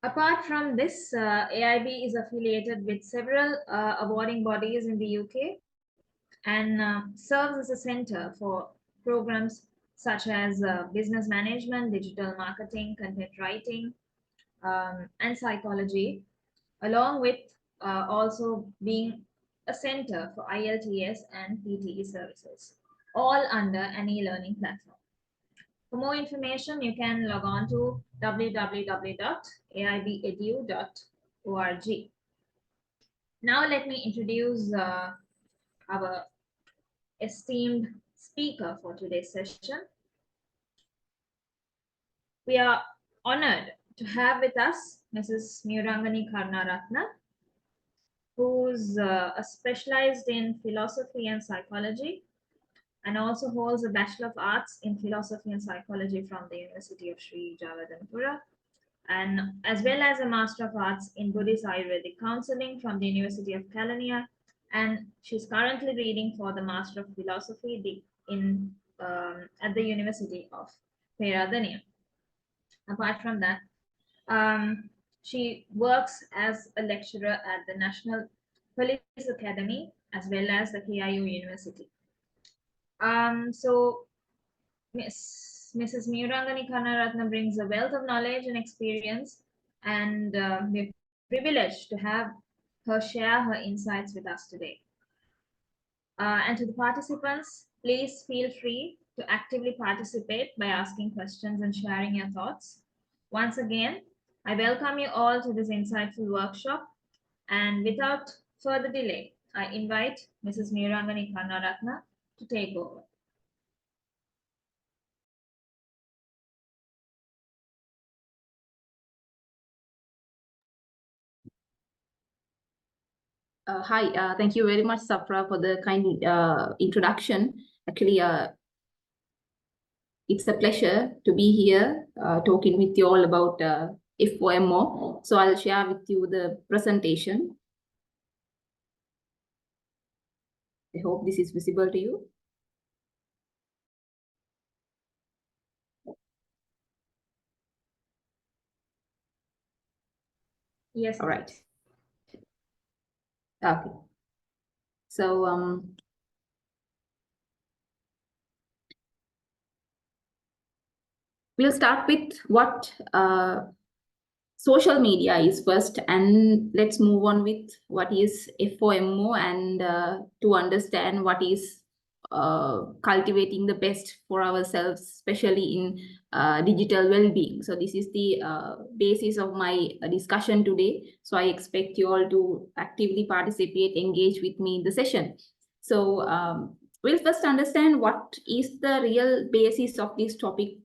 Apart from this, AIB is affiliated with several awarding bodies in the UK and serves as a center for programs such as business management, digital marketing, content writing, and psychology, along with also being a center for IELTS and PTE services, all under an e-learning platform. For more information, you can log on to www.aibedu.org. Now, let me introduce our esteemed speaker for today's session. We are honored to have with us Mrs. Murangani Karnaratna, who's specialized in philosophy and psychology and also holds a Bachelor of Arts in Philosophy and Psychology from the University of Sri Jawadanpura, and as well as a Master of Arts in Buddhist Ayurvedic Counseling from the University of Kelaniya. And she's currently reading for the Master of Philosophy at the University of Peradeniya. Apart from that, she works as a lecturer at the National Police Academy as well as the KIU University. So Mrs. Murangani Karnaratna brings a wealth of knowledge and experience, and we're privileged to have her share her insights with us today. And to the participants, please feel free to actively participate by asking questions and sharing your thoughts. Once again, I welcome you all to this insightful workshop, and without further delay, I invite Mrs. Murangani Karnaratna to take over. Hi, thank you very much, Safra, for the kind introduction. Actually, it's a pleasure to be here talking with you all about FOMO. So I'll share with you the presentation. I hope this is visible to you. Yes. All right. Okay. So we'll start with what social media is first, and let's move on with what is FOMO and to understand what is cultivating the best for ourselves, especially in digital well-being. So this is the basis of my discussion today. So I expect you all to actively participate, engage with me in the session. So we'll first understand what is the real basis of this topic,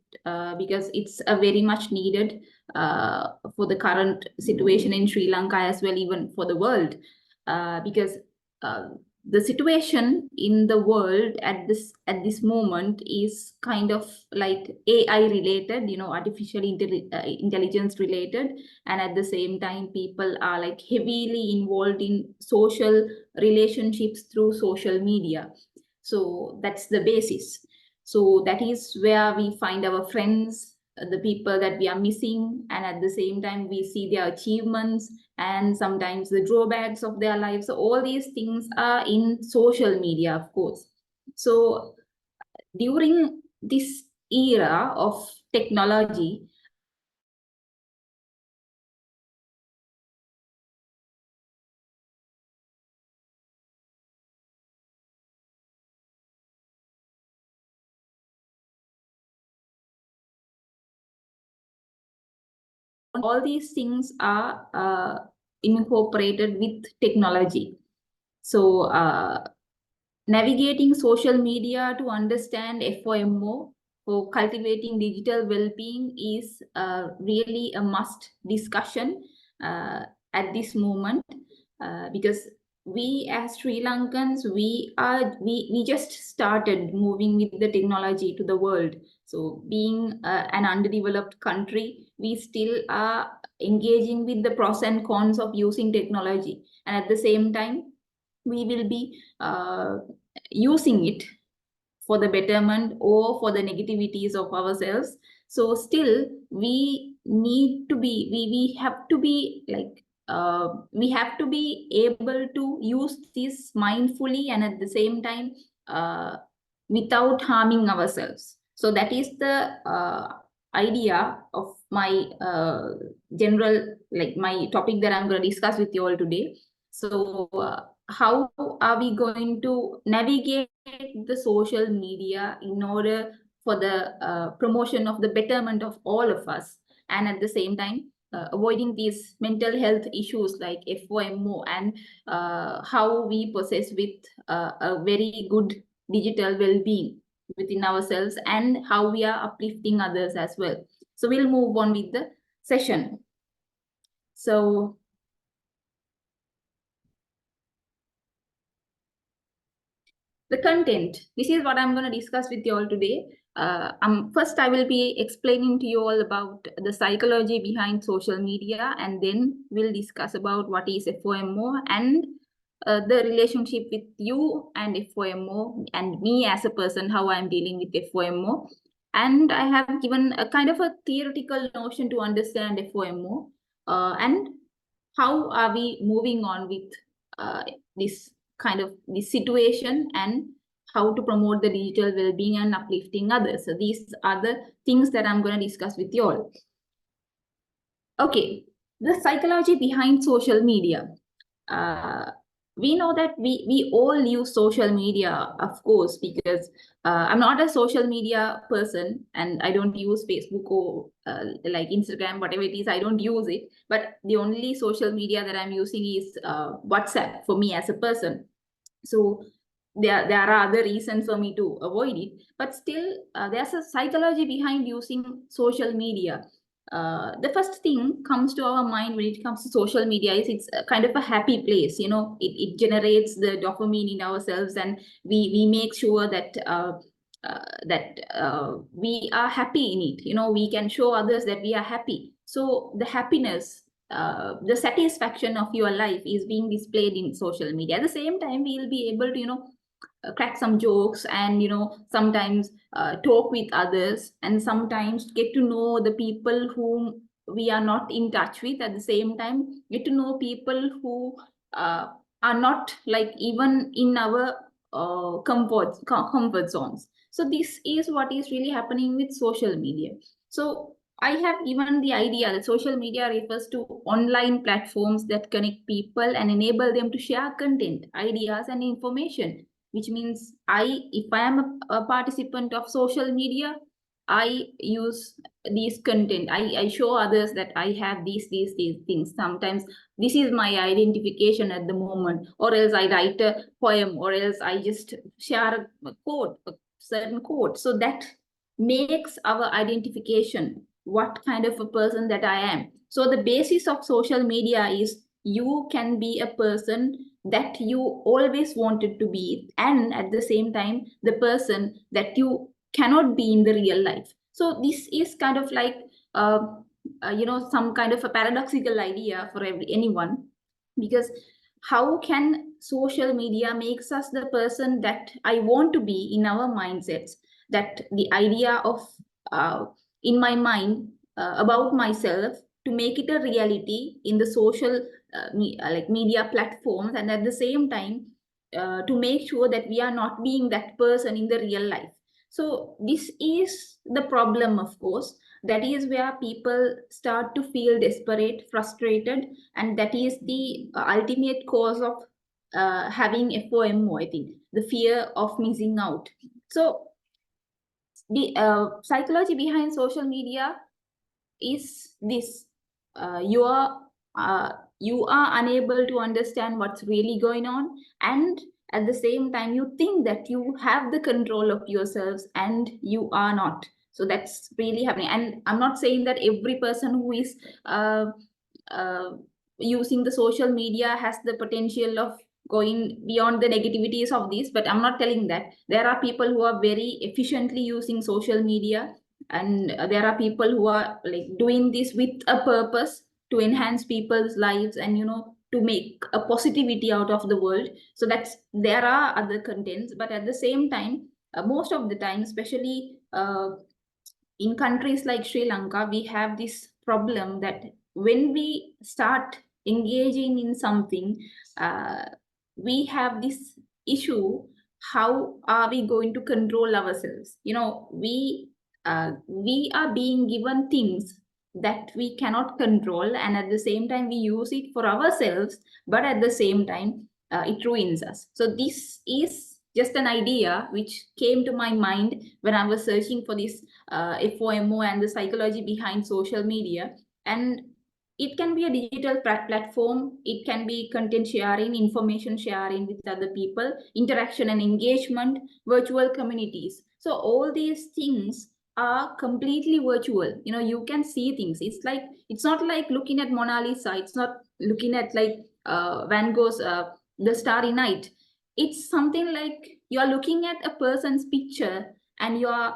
because it's a very much needed for the current situation in Sri Lanka as well, even for the world, because the situation in the world at this moment is kind of like AI related, artificial intelligence related, and at the same time people are like heavily involved in social relationships through social media. So that's the basis. So that is where we find our friends, the people that we are missing, and at the same time we see their achievements and sometimes the drawbacks of their lives. So all these things are in social media, of course. So during this era of technology, all these things are incorporated with technology. So navigating social media to understand FOMO for cultivating digital well-being is really a must discussion at this moment, because we as Sri Lankans, we just started moving with the technology to the world. So being an underdeveloped country, we still are engaging with the pros and cons of using technology, and at the same time we will be using it for the betterment or for the negativities of ourselves. So still we need to be, we have to be like, we have to be able to use this mindfully and at the same time without harming ourselves. So that is the idea of my general, like my topic that I'm going to discuss with you all today. So how are we going to navigate the social media in order for the promotion of the betterment of all of us, and at the same time avoiding these mental health issues like FOMO, and how we possess with a very good digital well-being within ourselves, and how we are uplifting others as well. So we'll move on with the session. So the content, this is what I'm going to discuss with you all today. First I will be explaining to you all about the psychology behind social media, and then we'll discuss about what is FOMO, and the relationship with you and FOMO, and me as a person, how I'm dealing with FOMO. And I have given a kind of a theoretical notion to understand FOMO, and how are we moving on with this kind of this situation, and how to promote the digital well-being and uplifting others. So these are the things that I'm going to discuss with you all. Okay, the psychology behind social media. Uh, we know that we all use social media, of course, because I'm not a social media person, and I don't use Facebook or like Instagram, whatever it is, I don't use it. But the only social media that I'm using is WhatsApp for me as a person. So there are other reasons for me to avoid it, but still there's a psychology behind using social media. The first thing comes to our mind when it comes to social media is it's a kind of a happy place. You know, it generates the dopamine in ourselves, and we make sure that we are happy in it. You know, we can show others that we are happy. So the happiness, the satisfaction of your life is being displayed in social media. At the same time, we will be able to, you know, crack some jokes, and you know, sometimes talk with others, and sometimes get to know the people whom we are not in touch with. At the same time, get to know people who uh, are not like even in our comfort zones. So this is what is really happening with social media. So I have given the idea that social media refers to online platforms that connect people and enable them to share content, ideas, and information. Which means if I am a participant of social media, I use these content. I show others that I have these things. Sometimes this is my identification at the moment, or else I write a poem, or else I just share a quote, a certain quote. So that makes our identification, what kind of a person that I am. So the basis of social media is you can be a person that you always wanted to be, and at the same time the person that you cannot be in the real life. So this is kind of like uh, you know, some kind of a paradoxical idea for anyone, because how can social media makes us the person that I want to be in our mindsets, that the idea of uh, in my mind about myself, to make it a reality in the social like media platforms, and at the same time to make sure that we are not being that person in the real life. So this is the problem, of course. That is where people start to feel desperate, frustrated, and that is the ultimate cause of having FOMO, I think, the fear of missing out. So the psychology behind social media is this: you are you are unable to understand what's really going on, and at the same time you think that you have the control of yourselves, and you are not. So that's really happening. And I'm not saying that every person who is uh, uh, using the social media has the potential of going beyond the negativities of this, but I'm not telling that. There are people who are very efficiently using social media, and there are people who are like doing this with a purpose to enhance people's lives, and you know, to make a positivity out of the world. So that's, there are other contents, but at the same time most of the time, especially in countries like Sri Lanka, we have this problem that when we start engaging in something, uh, we have this issue. How are we going to control ourselves? We are being given things that we cannot control, and at the same time we use it for ourselves, but at the same time it ruins us. So this is just an idea which came to my mind when I was searching for this FOMO and the psychology behind social media. And it can be a digital platform, it can be content sharing, information sharing with other people, interaction and engagement, virtual communities. So all these things are completely virtual. You can see things. It's not like looking at Mona Lisa, it's not looking at like Van Gogh's The Starry Night. It's something like you're looking at a person's picture, and you're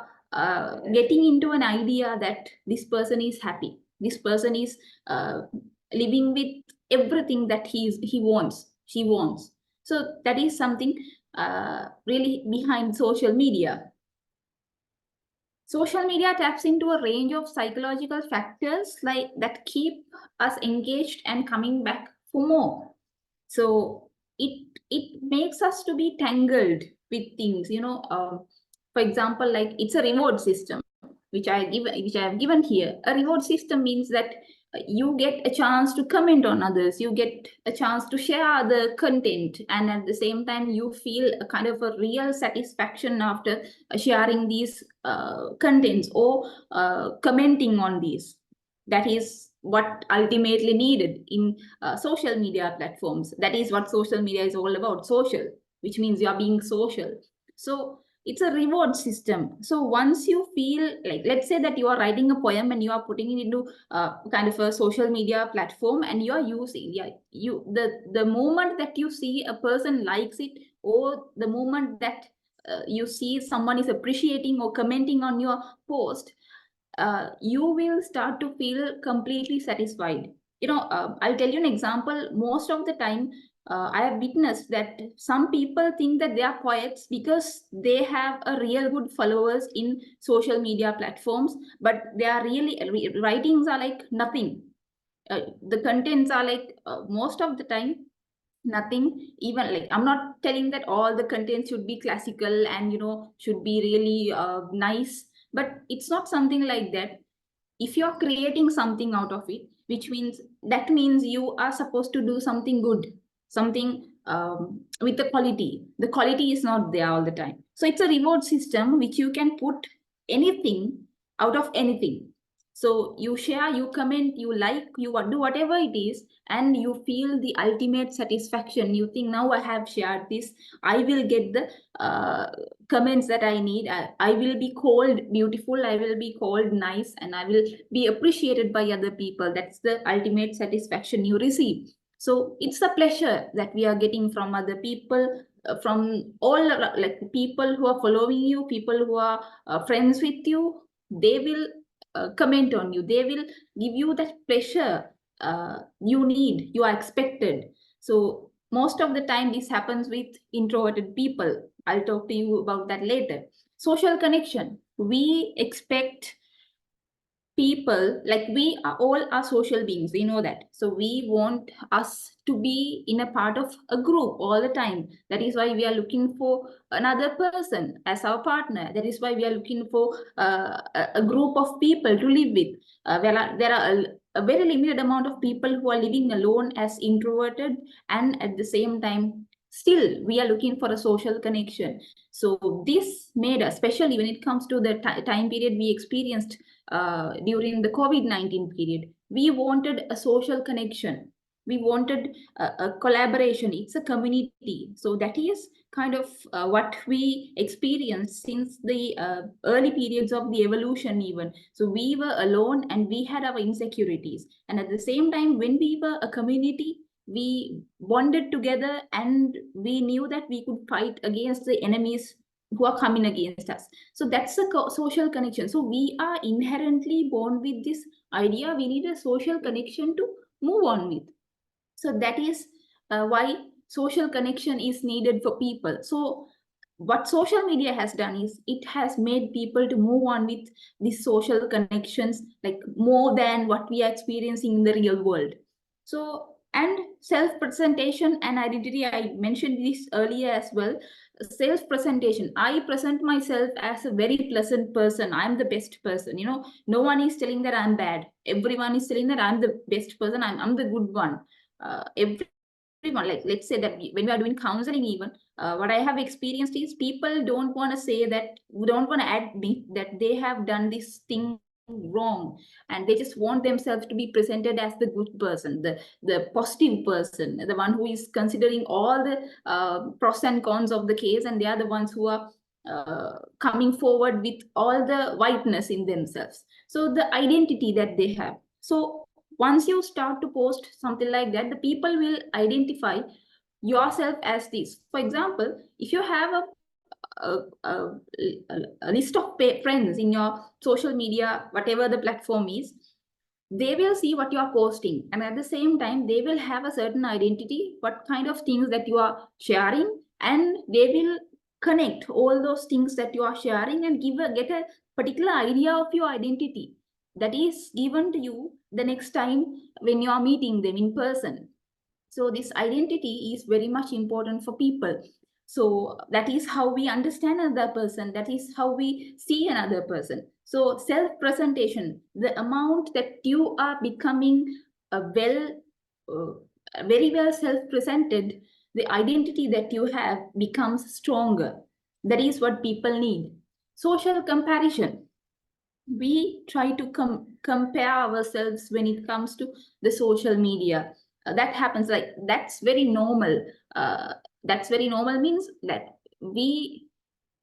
getting into an idea that this person is happy, this person is uh, living with everything that he wants, she wants. So that is something really behind social media. Social media taps into a range of psychological factors like that keep us engaged and coming back for more. So it makes us to be tangled with things. For example, like it's a reward system which I have given here. A reward system means that you get a chance to comment on others, you get a chance to share the content, and at the same time you feel a kind of a real satisfaction after sharing these contents or commenting on these. That is what ultimately needed in social media platforms. That is what social media is all about, social, which means you are being social. So it's a reward system. So once you feel like, let's say that you are writing a poem and you are putting it into kind of a social media platform, and you are using, yeah, the moment that you see a person likes it, or the moment that you see someone is appreciating or commenting on your post, you will start to feel completely satisfied. I'll tell you an example. Most of the time, I have witnessed that some people think that they are poets because they have a real good followers in social media platforms, but their really writings are like nothing. The contents are like most of the time nothing. Even, like, I'm not telling that all the content should be classical and should be really nice, but it's not something like that. If you're creating something out of it, which means that means you are supposed to do something good, something with the quality is not there all the time. So it's a reward system which you can put anything out of anything. So you share, you comment, you like, you do whatever it is, and you feel the ultimate satisfaction. You think, now I have shared this, I will get the comments that I need. I will be called beautiful, I will be called nice, and I will be appreciated by other people. That's the ultimate satisfaction you receive. So it's a pleasure that we are getting from other people, from all like people who are following you, people who are friends with you. They will comment on you, they will give you that pleasure you need, you are expected. So most of the time this happens with introverted people. I'll talk to you about that later. Social connection. We expect people, like, we are all are social beings, we know that. So we want us to be in a part of a group all the time. That is why we are looking for another person as our partner. That is why we are looking for a group of people to live with. There are a very limited amount of people who are living alone as introverted, and at the same time still we are looking for a social connection. So this made us, especially when it comes to the time period we experienced during the COVID-19 period. We wanted a social connection. We wanted a collaboration. It's a community. So that is kind of what we experienced since the early periods of the evolution, even. So we were alone and we had our insecurities. And at the same time, when we were a community, we bonded together and we knew that we could fight against the enemies who are coming against us. So that's a social connection. So we are inherently born with this idea we need a social connection to move on with. So that is why social connection is needed for people. So what social media has done is it has made people to move on with these social connections like more than what we are experiencing in the real world. So, and self presentation and identity, I mentioned this earlier as well. Self presentation, I present myself as a very pleasant person, I'm the best person, no one is telling that I'm bad, everyone is telling that I'm the best person, I'm the good one. Everyone, like let's say that when we are doing counseling even, what I have experienced is people don't want to say that, don't want to admit that they have done this thing wrong, and they just want themselves to be presented as the good person, the positive person, the one who is considering all the pros and cons of the case, and they are the ones who are coming forward with all the whiteness in themselves. So the identity that they have. So once you start to post something like that, the people will identify yourself as this. For example, if you have a list of friends in your social media, whatever the platform is, they will see what you are posting, and at the same time they will have a certain identity, what kind of things that you are sharing, and they will connect all those things that you are sharing and get a particular idea of your identity that is given to you the next time when you are meeting them in person. So this identity is very much important for people. So that is how we understand another person, that is how we see another person. So self presentation, the amount that you are becoming a very well self presented, the identity that you have becomes stronger. That is what people need. Social comparison, we try to compare ourselves when it comes to the social media. That happens, like that's very normal. That's very normal means that we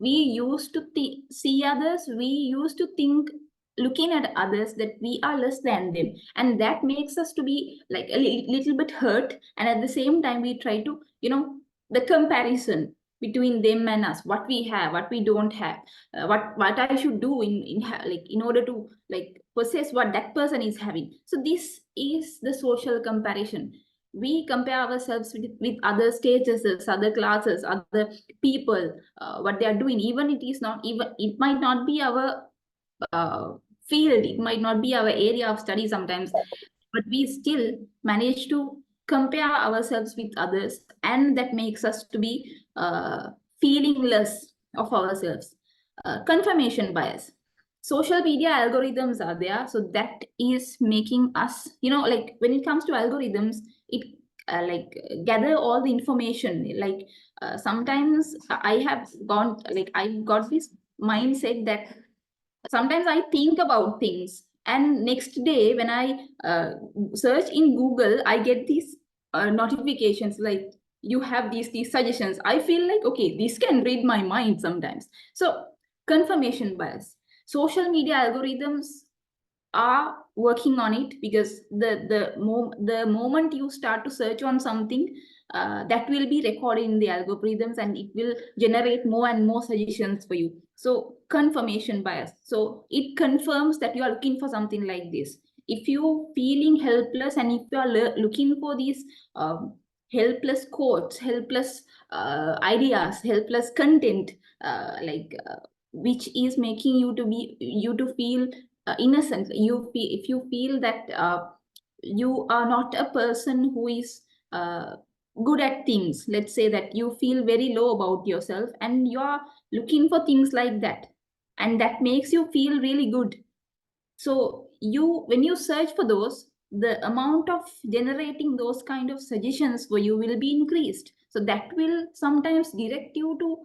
used to see others, we used to think, looking at others, that we are less than them, and that makes us to be like a little bit hurt, and at the same time we try to, the comparison between them and us, what we have, what we don't have, what I should do like in order to like possess what that person is having. So this is the social comparison. We compare ourselves with other statuses, other classes, other people, what they are doing. Even it is not even, it might not be our uh, field, it might not be our area of study sometimes, but we still manage to compare ourselves with others, and that makes us to be feeling less of ourselves. Confirmation bias, social media algorithms are there, so that is making us, like when it comes to algorithms, it like gather all the information. Like sometimes I have gone, like I've got this mindset that sometimes I think about things, and next day when I search in Google, I get these notifications like you have these suggestions. I feel like, okay, this can read my mind sometimes. So confirmation bias, social media algorithms are working on it, because the moment you start to search on something, that will be recorded in the algorithms, and it will generate more and more suggestions for you. So confirmation bias, so it confirms that you are looking for something like this. If you feeling helpless, and if you are looking for these helpless quotes, helpless ideas, helpless content, which is making you to feel innocent, if you feel that you are not a person who is uh, good at things, let's say that you feel very low about yourself and you're looking for things like that, and that makes you feel really good. So you, when you search for those, the amount of generating those kind of suggestions for you will be increased, so that will sometimes direct you to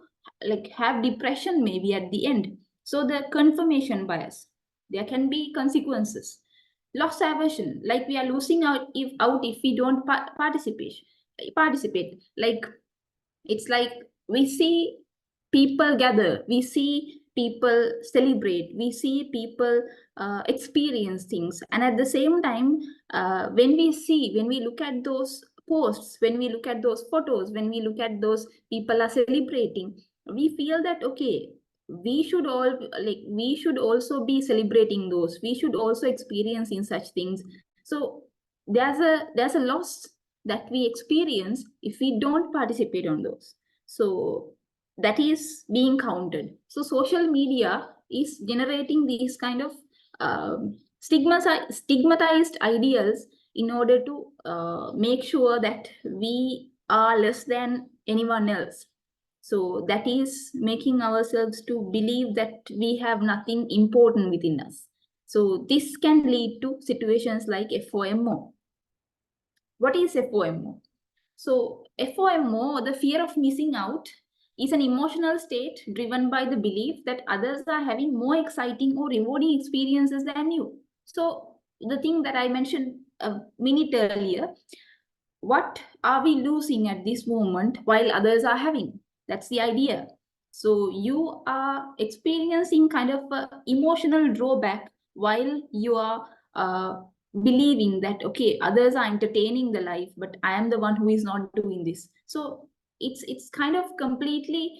like have depression maybe at the end. So the confirmation bias, there can be consequences. Loss aversion, like we are losing out if we don't participate. Like it's like we see people gather, we see people celebrate, we see people experience things, and at the same time, when we look at those posts, when we look at those photos, when we look at those people are celebrating, we feel that okay, we should also be celebrating those, we should also experience in such things. So there's a loss that we experience if we don't participate on those. So that is being counted. So social media is generating these kind of stigmatized ideals in order to make sure that we are less than anyone else. So that is making ourselves to believe that we have nothing important within us. So this can lead to situations like FOMO. What is FOMO? So, FOMO, the fear of missing out, is an emotional state driven by the belief that others are having more exciting or rewarding experiences than you. So, the thing that I mentioned a minute earlier, what are we losing at this moment while others are having? That's the idea. So, you are experiencing kind of a emotional drawback while you are believing that okay, others are entertaining the life, but I am the one who is not doing this. So it's kind of completely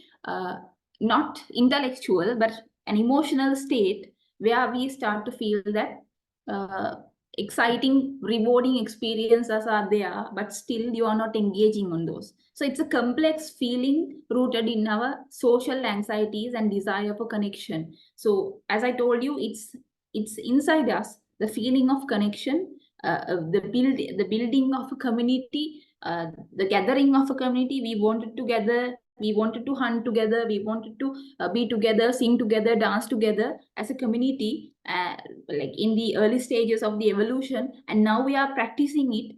not intellectual but an emotional state where we start to feel that uh, exciting rewarding experiences are there, but still you are not engaging on those. So it's a complex feeling rooted in our social anxieties and desire for connection. So as I told you, it's inside us, the feeling of connection, the building of a community, the gathering of a community. We wanted together, we wanted to hunt together, we wanted to be together, sing together, dance together as a community, like in the early stages of the evolution, and now we are practicing it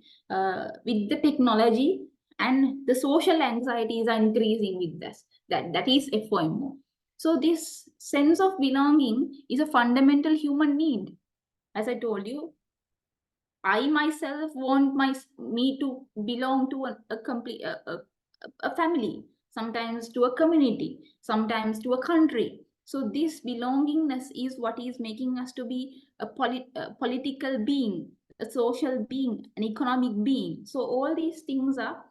with the technology, and the social anxieties are increasing with this. That is FOMO. So this sense of belonging is a fundamental human need. As I told you, I myself want me to belong to a complete a family, sometimes to a community, sometimes to a country. So this belongingness is what is making us to be a political being, a social being, an economic being. So all these things are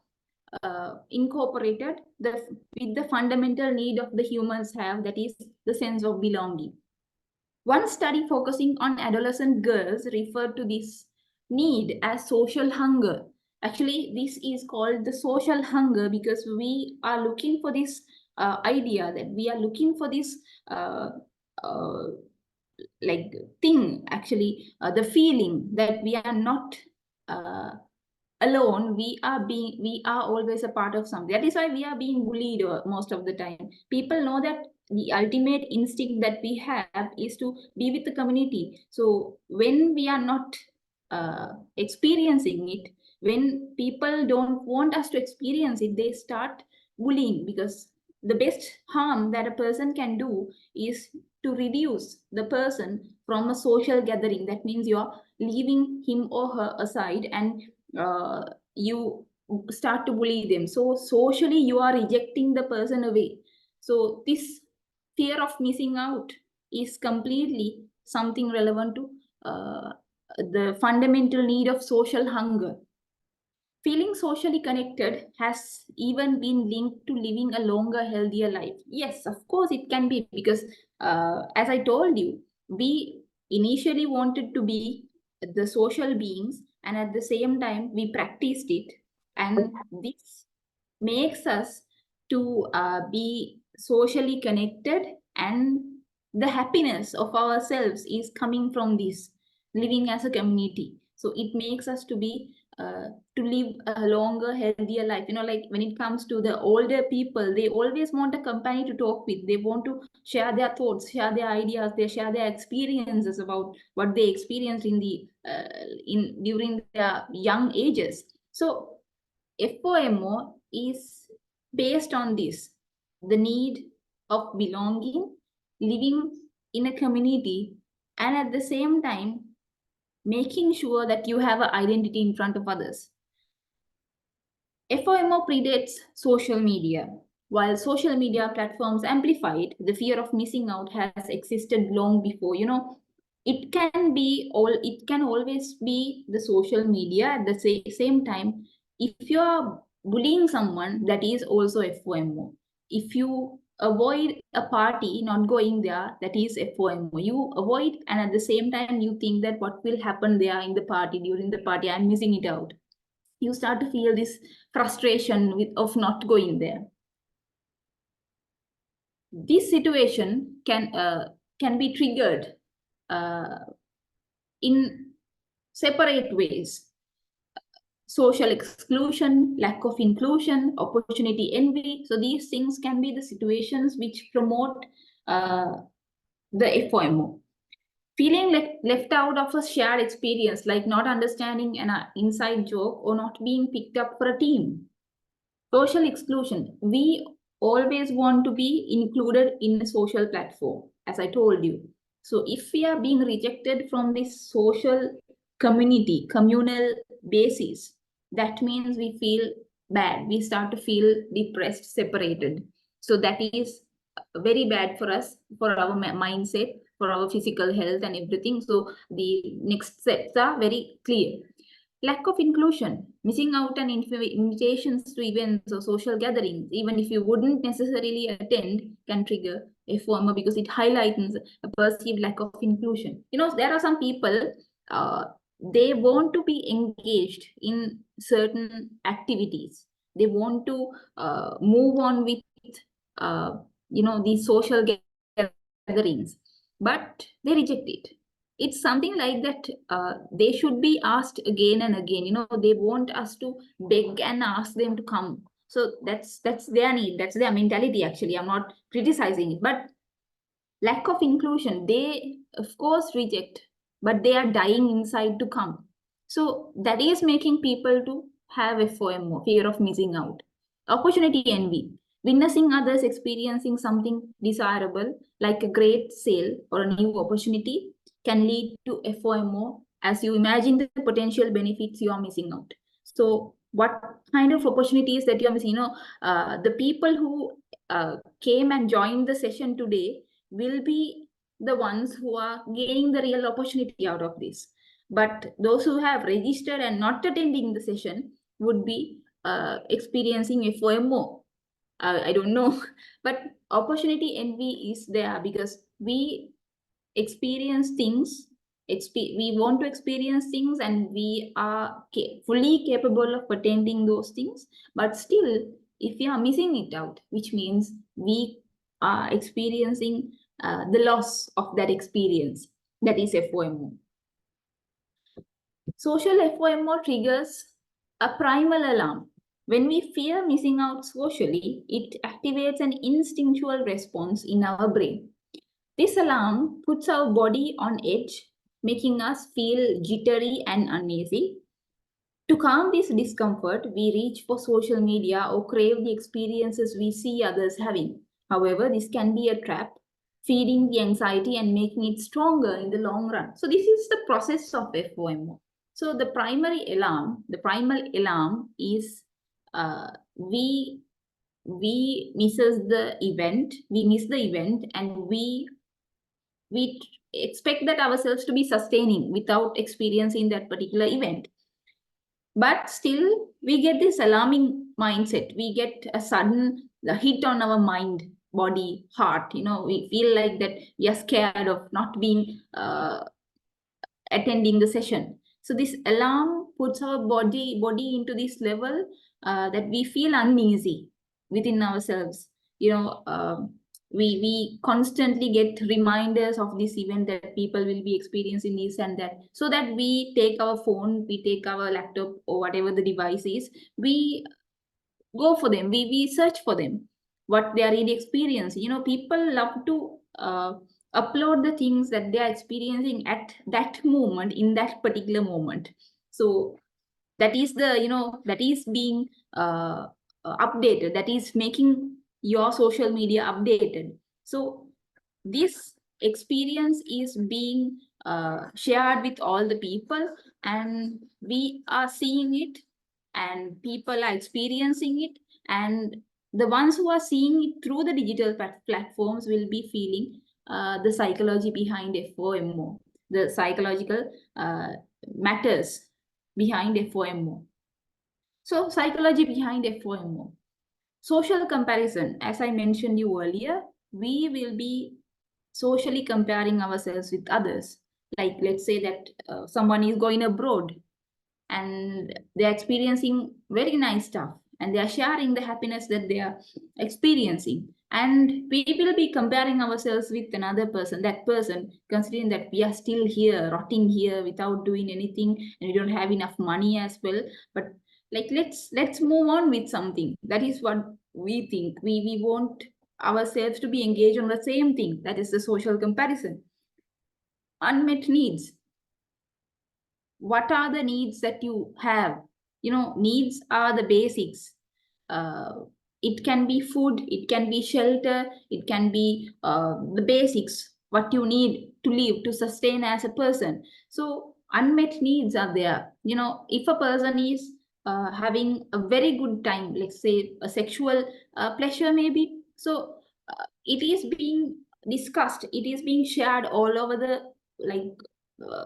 incorporated with the fundamental need of the humans have, that is the sense of belonging. One study focusing on adolescent girls referred to this need as social hunger. Actually, this is called the social hunger because we are looking for this idea, that we are looking for this uh, uh, like thing, actually, the feeling that we are not uh, alone. We are always a part of something. That is why we are being bullied most of the time. People know that the ultimate instinct that we have is to be with the community. So when we are not experiencing it, when people don't want us to experience it, they start bullying, because the best harm that a person can do is to reduce the person from a social gathering. That means you are leaving him or her aside, and you start to bully them. So socially you are rejecting the person away. So this fear of missing out is completely something relevant to the fundamental need of social hunger. Feeling socially connected has even been linked to living a longer, healthier life. Yes, of course, it can be, because, as I told you, we initially wanted to be the social beings, and at the same time, we practiced it. And this makes us to be socially connected, and the happiness of ourselves is coming from this living as a community. So it makes us to be to live a longer, healthier life. Like when it comes to the older people, they always want a company to talk with. They want to share their thoughts, share their ideas, they share their experiences about what they experienced in the in during their young ages. So FOMO is based on this, the need of belonging, living in a community, and at the same time, making sure that you have an identity in front of others. FOMO predates social media. While social media platforms amplify it, the fear of missing out has existed long before. It can always be the social media. At the same time, if you are bullying someone, that is also FOMO. If you avoid a party, not going there, that is FOMO. You avoid, and at the same time, you think that what will happen there in the party, during the party, I'm missing it out. You start to feel this frustration of not going there. this situation can be triggered in separate ways: social exclusion, lack of inclusion, opportunity envy. So these things can be the situations which promote uh, the FOMO. Feeling left out of a shared experience, like not understanding an inside joke or not being picked up for a team. Social exclusion. We always want to be included in a social platform, as I told you. So if we are being rejected from this social communal basis, that means we feel bad. We start to feel depressed, separated. So that is very bad for us, for our mindset, for our physical health and everything. So the next steps are very clear. Lack of inclusion, missing out on invitations to events or social gatherings, even if you wouldn't necessarily attend, can trigger a FOMO because it highlights a perceived lack of inclusion. You know, there are some people, uh, they want to be engaged in certain activities. They want to move on with, uh, these social gatherings, but they reject it. It's something like that. They should be asked again and again. They want us to beg and ask them to come. So that's their need, that's their mentality. Actually, I'm not criticizing it, but lack of inclusion, they of course reject, but they are dying inside to come. So that is making people to have a FOMO, fear of missing out. Opportunity envy, witnessing others experiencing something desirable like a great sale or a new opportunity can lead to FOMO as you imagine the potential benefits you are missing out. So what kind of opportunities that you're missing? The people who came and joined the session today will be the ones who are gaining the real opportunity out of this. But those who have registered and not attending the session would be experiencing a FOMO. I don't know, but opportunity envy is there because we experience things. We want to experience things, and we are fully capable of attending those things. But still, if we are missing it out, which means we are experiencing the loss of that experience, that is FOMO. Social FOMO triggers a primal alarm. When we fear missing out socially, it activates an instinctual response in our brain. This alarm puts our body on edge, making us feel jittery and uneasy. To calm this discomfort, we reach for social media or crave the experiences we see others having. However, this can be a trap, feeding the anxiety and making it stronger in the long run. So, this is the process of FOMO. So, the primal alarm is we miss the event, and we expect that ourselves to be sustaining without experiencing that particular event. But still, we get this alarming mindset. We get a sudden hit on our mind, body, heart. We feel like that we are scared of not being attending the session. So this alarm puts our body into this level that we feel uneasy within ourselves. We constantly get reminders of this event, that people will be experiencing this and that, so that we take our phone, we take our laptop or whatever the device is, we go for them, we search for them, what they are really experiencing. People love to upload the things that they are experiencing at that moment, in that particular moment. So that is that is being updated, that is making your social media updated. So this experience is being shared with all the people, and we are seeing it, and people are experiencing it, and the ones who are seeing it through the digital platforms will be feeling the psychology behind FOMO, the psychological matters behind FOMO. So psychology behind FOMO. Social comparison, as I mentioned you earlier, we will be socially comparing ourselves with others. Like, let's say that someone is going abroad and they're experiencing very nice stuff, and they are sharing the happiness that they are experiencing. And we will be comparing ourselves with another person, that person, considering that we are still here, rotting here without doing anything, and we don't have enough money as well. But like, let's move on with something. That is what we think. We want ourselves to be engaged on the same thing, that is the social comparison. Unmet needs. What are the needs that you have? Needs are the basics. uh, it can be food, it can be shelter, it can be the basics what you need to live, to sustain as a person. So unmet needs are there. If a person is having a very good time, let's say a sexual pleasure maybe, so it is being discussed, it is being shared all over the, like,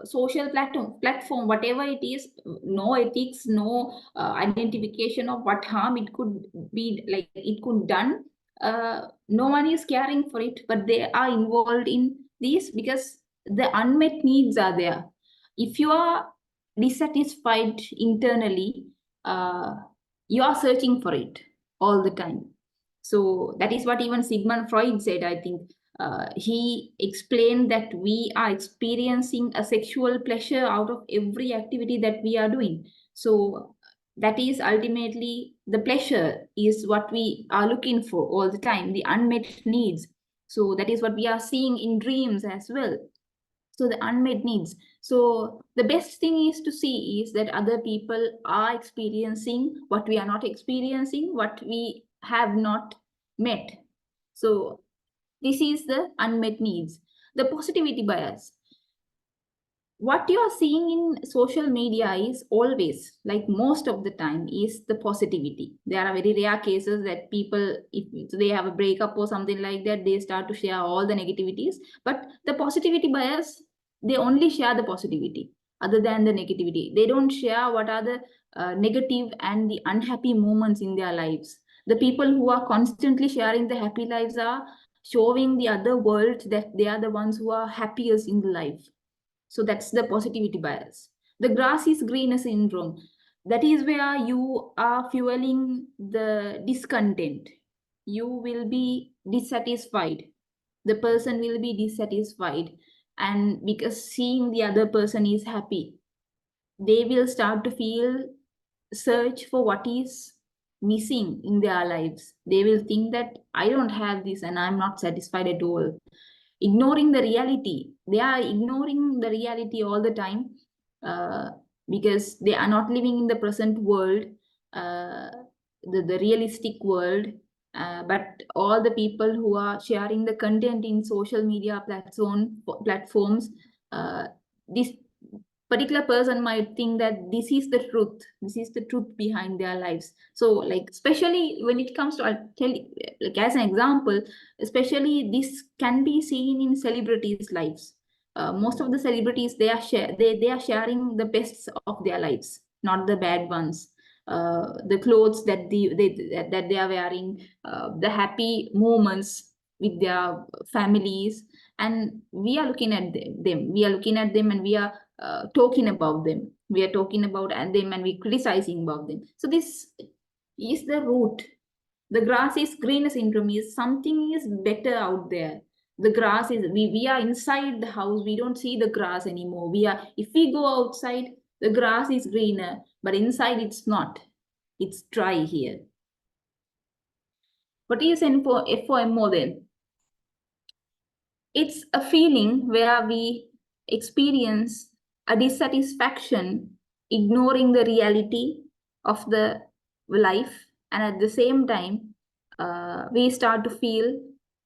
social platform, whatever it is. No ethics, no identification of what harm it could be, like it could done. No one is caring for it, but they are involved in this because the unmet needs are there. If you are dissatisfied internally, uh, you are searching for it all the time. So that is what even Sigmund Freud said, I think. He explained that we are experiencing a sexual pleasure out of every activity that we are doing. So that is ultimately the pleasure, is what we are looking for all the time, the unmet needs. So that is what we are seeing in dreams as well. So the unmet needs. So the best thing is to see is that other people are experiencing what we are not experiencing, what we have not met. So this is the unmet needs. The positivity bias. What you are seeing in social media is always, like most of the time, is the positivity. There are very rare cases that people, if they have a breakup or something like that, they start to share all the negativities. But the positivity bias, they only share the positivity other than the negativity. They don't share what are the negative and the unhappy moments in their lives. The people who are constantly sharing the happy lives are showing the other world that they are the ones who are happiest in life. So that's the positivity bias. The grass is greener syndrome. That is where you are fueling the discontent. You will be dissatisfied. The person will be dissatisfied. And because seeing the other person is happy, they will start to feel search for what is missing in their lives. They will think that I don't have this and I'm not satisfied at all, ignoring the reality. They are ignoring the reality all the time, uh, because they are not living in the present world, uh, the realistic world. But all the people who are sharing the content in social media platforms, uh, this particular person might think that this is the truth behind their lives. So, like, especially when it comes to, I'll tell you, like as an example, especially this can be seen in celebrities lives. Most of the celebrities, they are sharing the best of their lives, not the bad ones. The clothes that that they are wearing, the happy moments with their families, and we are looking at them, we are looking at them, and we are talking about them, we are talking about them, and we criticizing about them. So this is the root. The grass is greener syndrome is something is better out there. The grass is, we are inside the house, we don't see the grass anymore. We are, if we go outside, the grass is greener, but inside it's not, it's dry here. What is FOMO then? It's a feeling where we experience a dissatisfaction, ignoring the reality of the life, and at the same time, we start to feel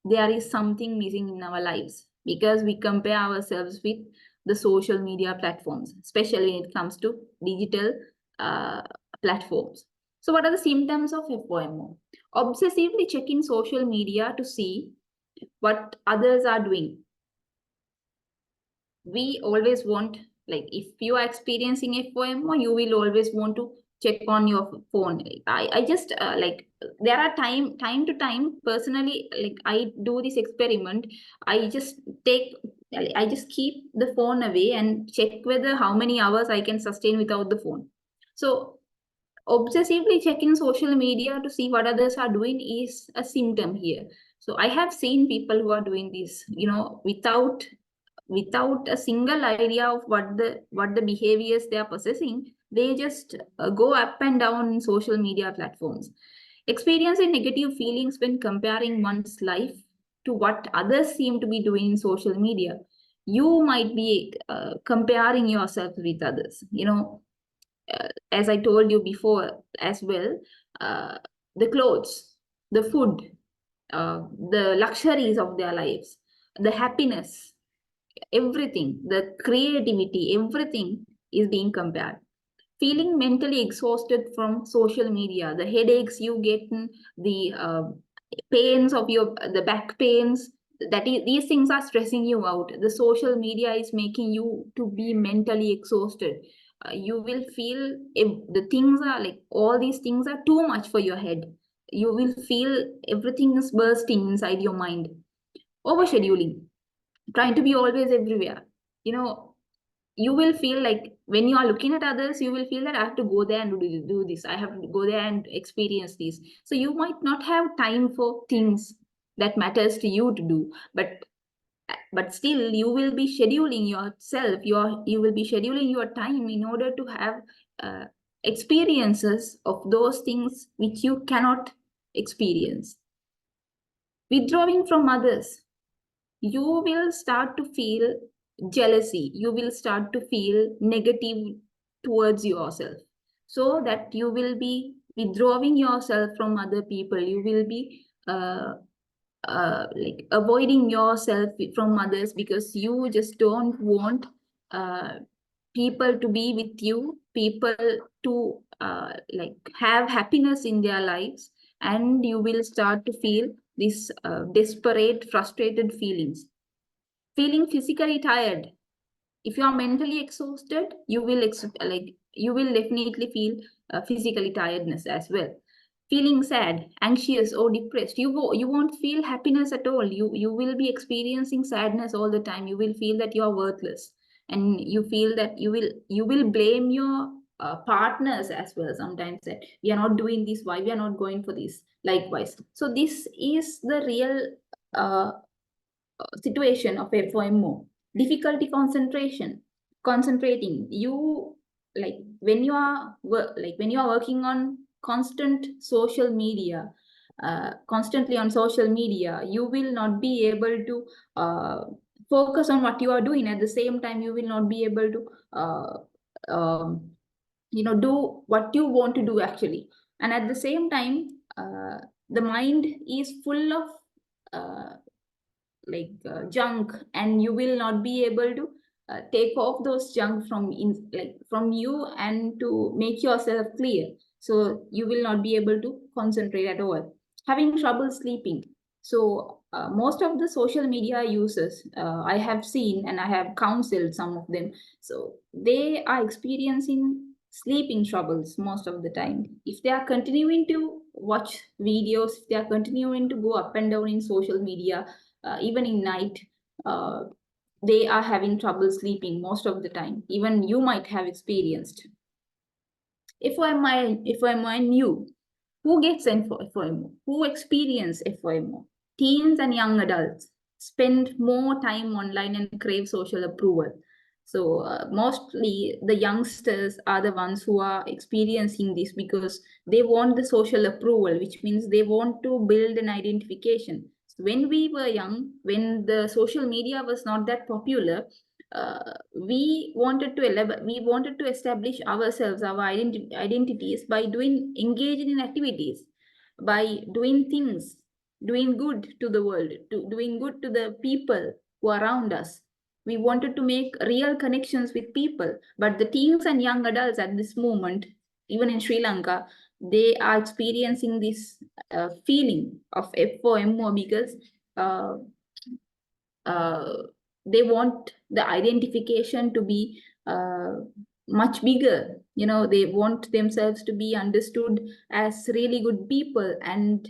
there is something missing in our lives because we compare ourselves with the social media platforms, especially when it comes to digital uh, platforms. So, what are the symptoms of FOMO? Obsessively checking social media to see what others are doing. We always want, like, if you are experiencing FOMO, you will always want to check on your phone. I just like, there are time to time, personally, like, I do this experiment. I just take, I just keep the phone away and check whether how many hours I can sustain without the phone. So obsessively checking social media to see what others are doing is a symptom here. So I have seen people who are doing this, without a single idea of what the behaviors they are possessing. They just go up and down in social media platforms, experiencing negative feelings when comparing one's life to what others seem to be doing in social media. You might be comparing yourself with others, as I told you before as well. uh, the clothes, the food, the luxuries of their lives, the happiness, everything, the creativity, everything is being compared. Feeling mentally exhausted from social media, the headaches you get, the pains of the back pains, these things are stressing you out. The social media is making you to be mentally exhausted. You will feel, if the things are like, all these things are too much for your head, you will feel everything is bursting inside your mind. Overscheduling, trying to be always everywhere. you know you will feel like when you are looking at others, you will feel that I have to go there and do this, I have to go there and experience this. So you might not have time for things that matters to you to do, but still you will be scheduling yourself, you will be scheduling your time in order to have uh, experiences of those things which you cannot experience. Withdrawing from others, you will start to feel jealousy, you will start to feel negative towards yourself, so that you will be withdrawing yourself from other people. You will be like avoiding yourself from others, because you just don't want uh, people to be with you, people to like have happiness in their lives. And you will start to feel this desperate, frustrated feelings. Feeling physically tired, if you are mentally exhausted, you will you will definitely feel physically tiredness as well. Feeling sad, anxious, or depressed, you won't feel happiness at all. You will be experiencing sadness all the time. You will feel that you are worthless, and you feel that you will blame your partners as well sometimes, that we are not doing this, why we are not going for this, likewise. So this is the real uh, situation of FOMO. Difficulty concentrating. You, like when you are when you are working on constant social media, constantly on social media, you will not be able to uh, focus on what you are doing. At the same time, you will not be able to do what you want to do actually. And at the same time, the mind is full of uh, junk, and you will not be able to take off those junk from you and to make yourself clear. So you will not be able to concentrate at all. Having trouble sleeping. So most of the social media users, I have seen and I have counseled some of them, so they are experiencing sleeping troubles most of the time. If they are continuing to watch videos, if they are continuing to go up and down in social media, even in night, uh, they are having trouble sleeping most of the time. Even you might have experienced. If I'm you, who gets FOMO? Who experience FOMO? Teens and young adults spend more time online and crave social approval. So mostly the youngsters are the ones who are experiencing this because they want the social approval, which means they want to build an identification. So when we were young, when the social media was not that popular, we wanted to establish ourselves, our identities, by doing engaging in activities, by doing things, doing good to the world, doing good to the people who are around us. We wanted to make real connections with people. But the teens and young adults at this moment, even in Sri Lanka, they are experiencing this feeling of FOMO because uh, uh, they want the identification to be much bigger. They want themselves to be understood as really good people, and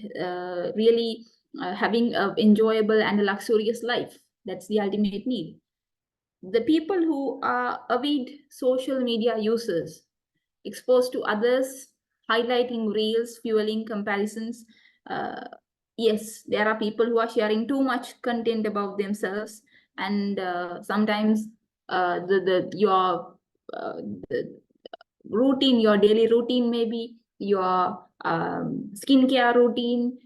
really having a enjoyable and a luxurious life. That's the ultimate need. The people who are avid social media users, exposed to others highlighting reels, fueling comparisons. Yes, there are people who are sharing too much content about themselves, and sometimes the your uh, the routine, your daily routine, maybe your skincare routine,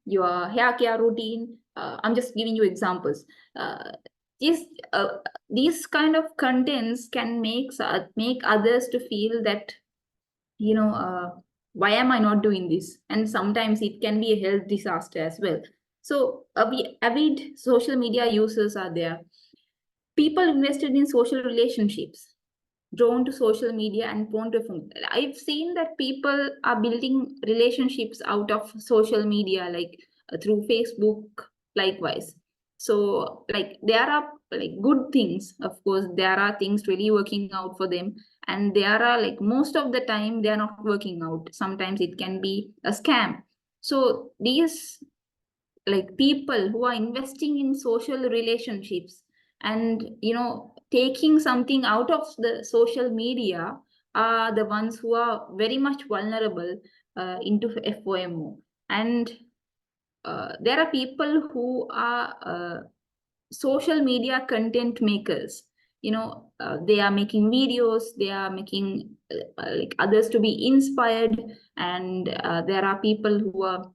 your hair care routine. I'm just giving you examples. Uh, these uh, these kind of contents can make others to feel that, why am I not doing this? And sometimes it can be a health disaster as well. So avid social media users are there. People invested in social relationships, drawn to social media and prone to phone. I've seen that people are building relationships out of social media, like through Facebook, likewise. So, like, there are like good things. Of course, there are things really working out for them, and there are, like, most of the time they are not working out. Sometimes it can be a scam. So these, like, people who are investing in social relationships and, taking something out of the social media are the ones who are very much vulnerable into FOMO. And there are people who are social media content makers. They are making videos, they are making like others to be inspired, and there are people who are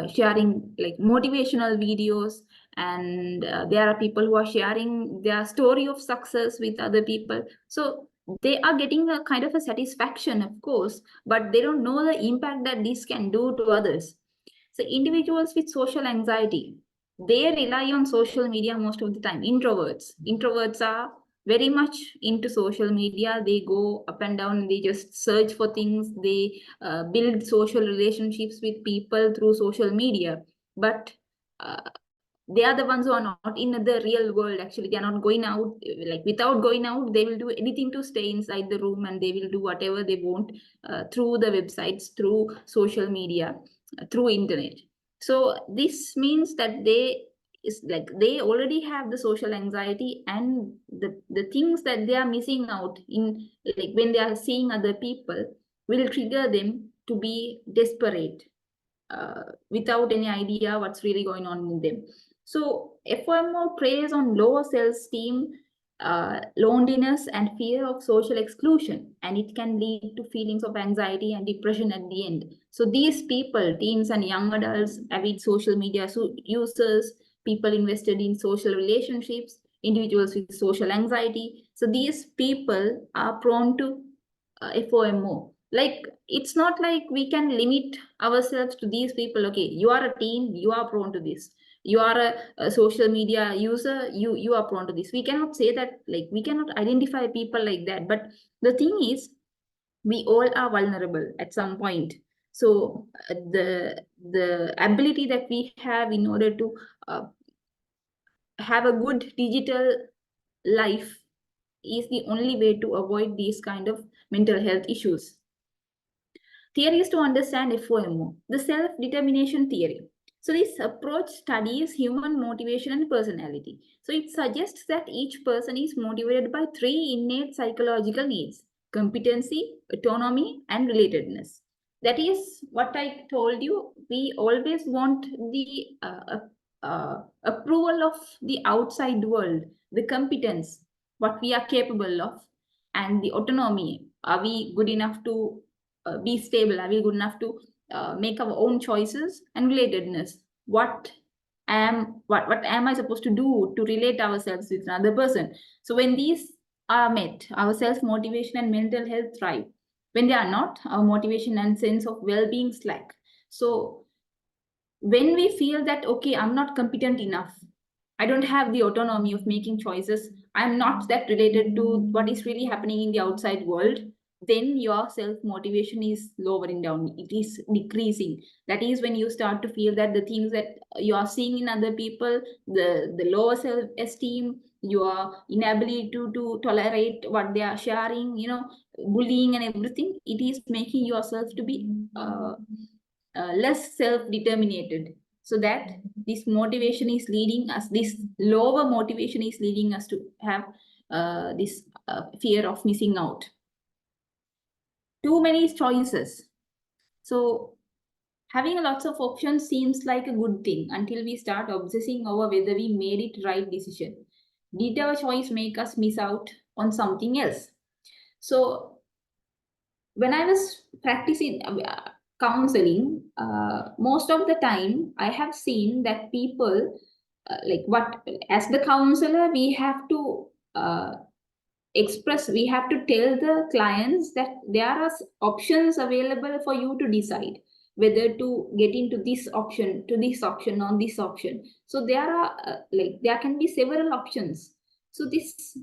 sharing like motivational videos, and there are people who are sharing their story of success with other people. So they are getting a kind of a satisfaction, of course, but they don't know the impact that this can do to others. So individuals with social anxiety, they rely on social media most of the time. Introverts are very much into social media. They go up and down, they just search for things, they build social relationships with people through social media. But they are the ones who are not in the real world. Actually, they are not going out. Like, without going out, they will do anything to stay inside the room, and they will do whatever they want through the websites, through social media, through internet. So this means that they already have the social anxiety, and the things that they are missing out in, like when they are seeing other people, will trigger them to be desperate without any idea what's really going on in them. So FOMO preys on lower self-esteem, loneliness, and fear of social exclusion, and it can lead to feelings of anxiety and depression at the end. So these people, teens and young adults, avid social media users, people invested in social relationships, individuals with social anxiety, so these people are prone to FOMO. Like, it's not like we can limit ourselves to these people. Okay, you are a teen, you are prone to this. You are a social media user, you are prone to this. We cannot say that, like, we cannot identify people like that. But the thing is, we all are vulnerable at some point. So the ability that we have in order to have a good digital life is the only way to avoid these kind of mental health issues. Theories to understand FOMO, the self-determination theory. So this approach studies human motivation and personality. So it suggests that each person is motivated by three innate psychological needs: competency, autonomy, and relatedness. That is what I told you. We always want the approval of the outside world, the competence, what we are capable of, and the autonomy. Are we good enough to be stable? Are we good enough to make our own choices? And relatedness. What am I supposed to do to relate ourselves with another person? So when these are met, our self motivation and mental health thrive. When they are not, our motivation and sense of well-being slack. So when we feel that, okay, I'm not competent enough, I don't have the autonomy of making choices, I'm not that related to what is really happening in the outside world, then your self motivation is lowering down, it is decreasing. That is when you start to feel that the things that you are seeing in other people, the lower self esteem, your inability to tolerate what they are sharing, bullying and everything, it is making yourself to be less self-determinated. So that this motivation is leading us, this lower motivation is leading us to have this fear of missing out. Too many choices. So having lots of options seems like a good thing until we start obsessing over whether we made it right decision. Did our choice make us miss out on something else? So when I was practicing counseling, most of the time I have seen that people like what as the counselor we have to express, we have to tell the clients that there are options available for you to decide whether to get into this option, to this option, or this option. So there are like there can be several options. So this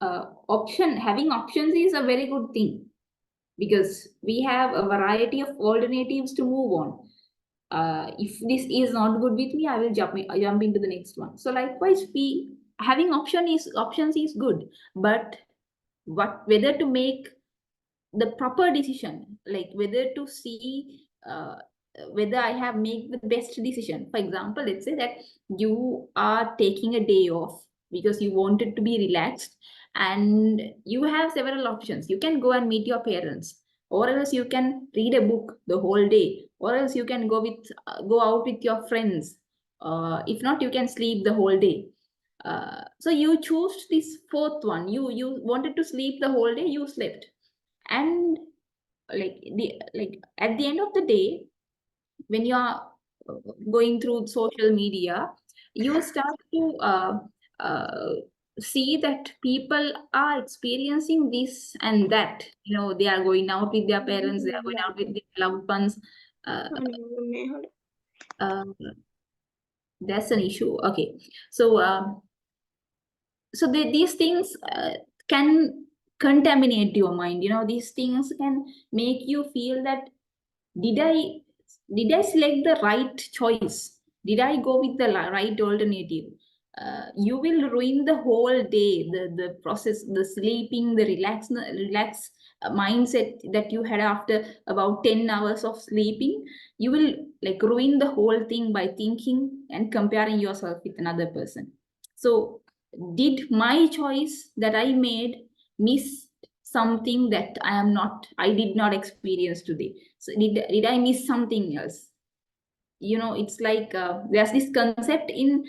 option, having options is a very good thing because we have a variety of alternatives to move on. If this is not good with me, I will jump into the next one. So likewise, we having options is good, but what whether to make the proper decision, like whether to see whether I have made the best decision. For example, let's say that you are taking a day off because you wanted to be relaxed, and you have several options. You can go and meet your parents, or else you can read a book the whole day, or else you can go out with your friends. If not, you can sleep the whole day. So you chose this fourth one. You wanted to sleep the whole day, you slept. And like at the end of the day, when you are uh, going through social media, you start to uh, see that people are experiencing this and that. They are going out with their parents, they are going out with their loved ones. uh, uh, that's an issue. Okay. So these things can contaminate your mind. These things can make you feel that did i did I select the right choice? Did I go with the right alternative? You will ruin the whole day, the process, the sleeping, the relax mindset that you had after about 10 hours of sleeping. You will like ruin the whole thing by thinking and comparing yourself with another person. So did my choice that I made miss something that I did not experience today? So did I miss something else? It's like there's this concept in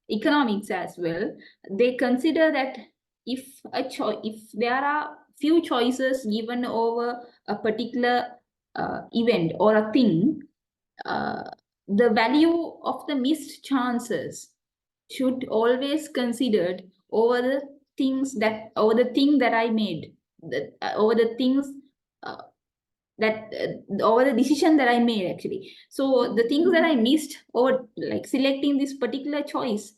economics as well. They consider that if there are few choices given over a particular event or a thing, uh, the value of the missed chances should always considered over the thing that I made, over the things uh, that over the decision that I made actually. So the things that I missed or like selecting this particular choice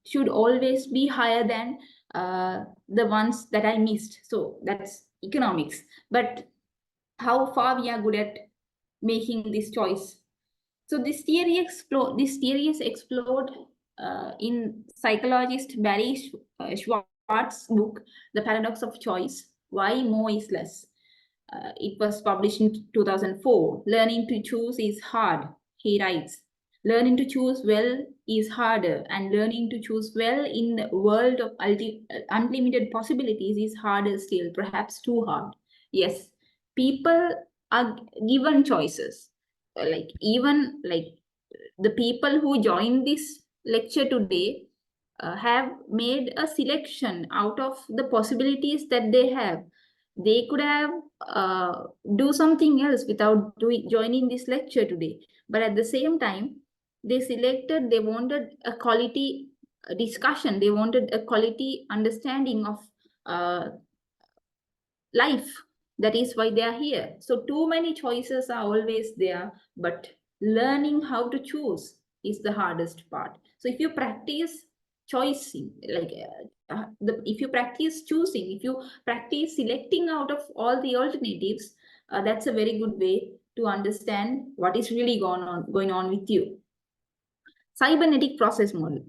should always be higher than the ones that I missed. So that's economics. But how far we are good at making this choice? So this theory is explored in psychologist Barry Schwartz's book, The Paradox of Choice: Why More is Less. It was published in 2004. Learning to choose is hard, he writes. Learning to choose well is harder, and learning to choose well in the world of unlimited possibilities is harder still, perhaps too hard. Yes, people are given choices. Like even like the people who join this lecture today have made a selection out of the possibilities that they have. They could have do something else without joining this lecture today, but at the same time they wanted a quality discussion, they wanted a quality understanding of uh, life. That is why they are here. So too many choices are always there, but learning how to choose is the hardest part. So if you practice choosing, like if you practice choosing, if you practice selecting out of all the alternatives, that's a very good way to understand what is really going on with you. Cybernetic process model.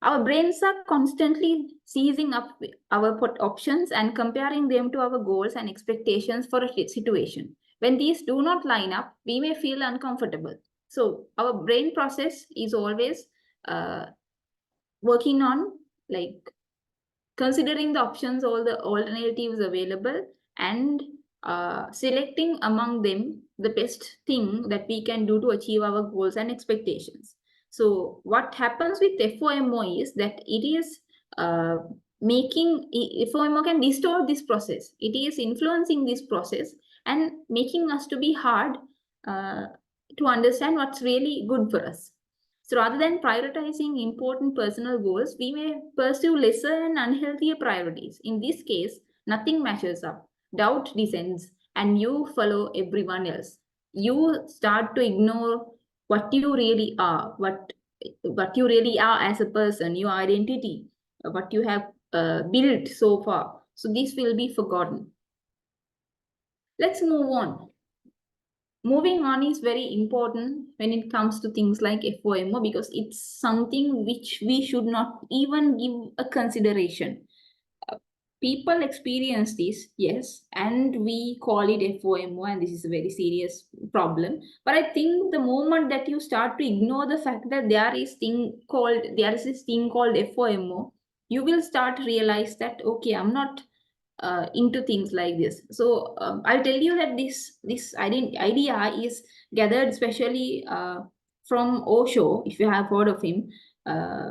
Our brains are constantly seizing up our options and comparing them to our goals and expectations for a situation. When these do not line up, we may feel uncomfortable. So our brain process is always uh, working on like considering the options, all the alternatives available, and selecting among them the best thing that we can do to achieve our goals and expectations. So what happens with FOMO is that it is uh, FOMO can distort this process. It is influencing this process and making us to be hard uh, to understand what's really good for us. So rather than prioritizing important personal goals, we may pursue lesser and unhealthier priorities. In this case, nothing matches up, doubt descends, and you follow everyone else. You start to ignore what you really are, what you really are as a person, your identity, what you have built so far. So this will be forgotten. Let's move on. Moving on is very important when it comes to things like FOMO because it's something which we should not even give a consideration. People experience this, yes, and we call it FOMO, and this is a very serious problem. But I think the moment that you start to ignore the fact that there is this thing called FOMO, you will start to realize that okay, I'm not into things like this. So I'll tell you that this idea is gathered especially from Osho, if you have heard of him. Uh,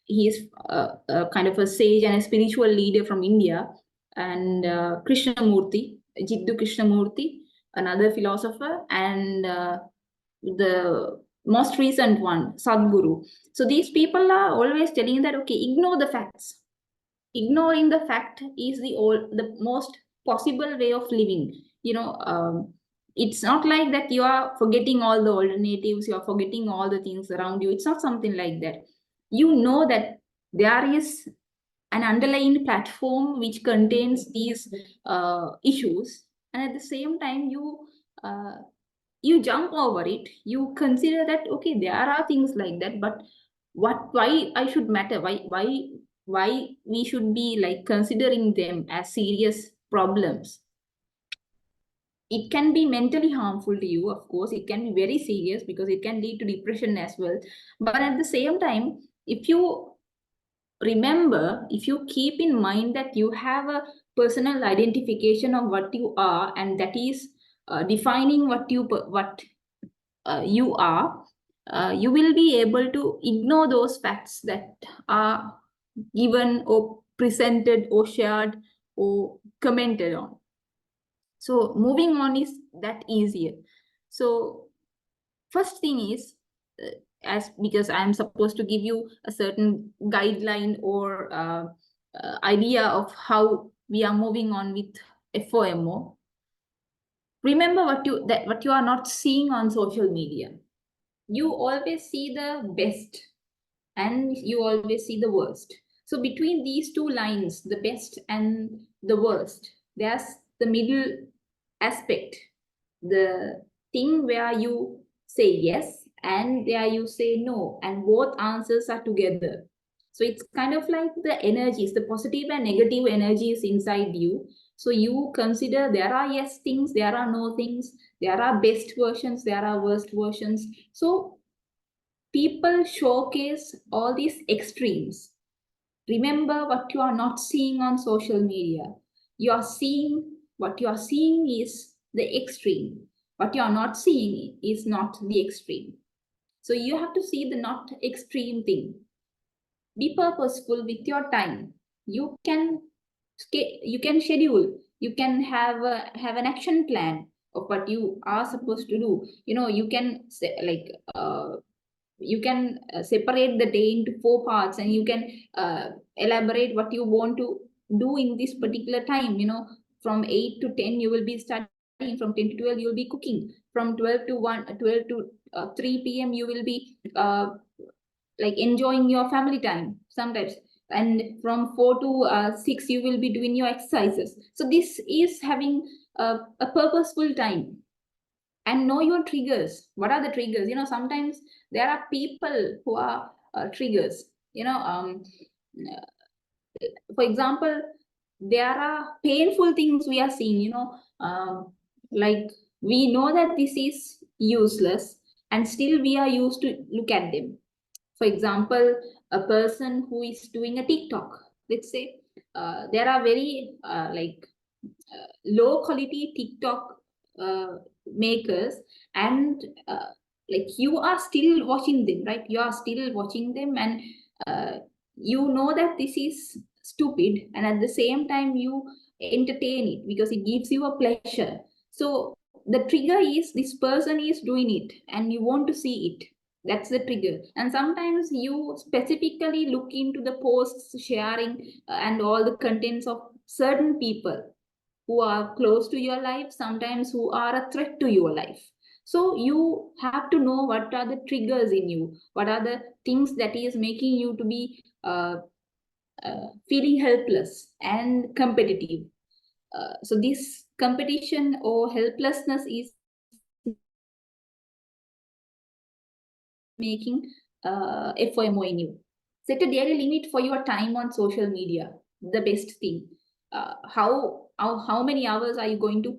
he is a kind of a sage and a spiritual leader from India, and Krishnamurti, Jiddu Krishnamurti, another philosopher, and the most recent one, Sadhguru. So these people are always telling you that okay, ignore the facts. Ignoring the fact is the most possible way of living. It's not like that you are forgetting all the alternatives, you are forgetting all the things around you. It's not something like that. You know that there is an underlying platform which contains these issues, and at the same time uh, you jump over it. You consider that okay, there are things like that, but why I should matter, why we should be like considering them as serious problems. It can be mentally harmful to you, of course. It can be very serious because it can lead to depression as well. But at the same time, if you remember, if you keep in mind that you have a personal identification of what you are, and that is defining what you are, you will be able to ignore those facts that are given or presented or shared or commented on. So moving on is that easier. So first thing is, as because I'm supposed to give you a certain guideline or idea of how we are moving on with FOMO. Remember what you are not seeing on social media. You always see the best and you always see the worst. So between these two lines, the best and the worst, there's the middle aspect, the thing where you say yes and there you say no, and both answers are together. So it's kind of like the energies, the positive and negative energies inside you. So you consider there are yes things, there are no things, there are best versions, there are worst versions. So people showcase all these extremes. Remember what you are not seeing on social media. What you are seeing is the extreme. What you are not seeing is not the extreme. So you have to see the not extreme thing. Be purposeful with your time. You can schedule. You can have an action plan of what you are supposed to do. You can say, like you can separate the day into four parts, and you can elaborate what you want to do in this particular time. From 8 to 10 you will be studying, from 10 to 12 you will be cooking, from 12 to 3 p.m you will be like enjoying your family time sometimes, and from 4 to 6 you will be doing your exercises. So this is having a purposeful time. And know your triggers. What are the triggers? Sometimes there are people who are triggers. For example, there are painful things we are seeing. Like we know that this is useless, and still we are used to look at them. For example, a person who is doing a TikTok, let's say, there are very like low quality TikTok makers, and like you are still watching them, right? You are still watching them, and uh, you know that this is stupid, and at the same time you entertain it because it gives you a pleasure. So the trigger is this person is doing it, and you want to see it. That's the trigger. And sometimes you specifically look into the posts sharing and all the contents of certain people who are close to your life, sometimes who are a threat to your life. So you have to know what are the triggers in you, what are the things that is making you to be feeling helpless and competitive. So this competition or helplessness is making FOMO in you. Set a daily limit for your time on social media. The best thing. How many hours are you going to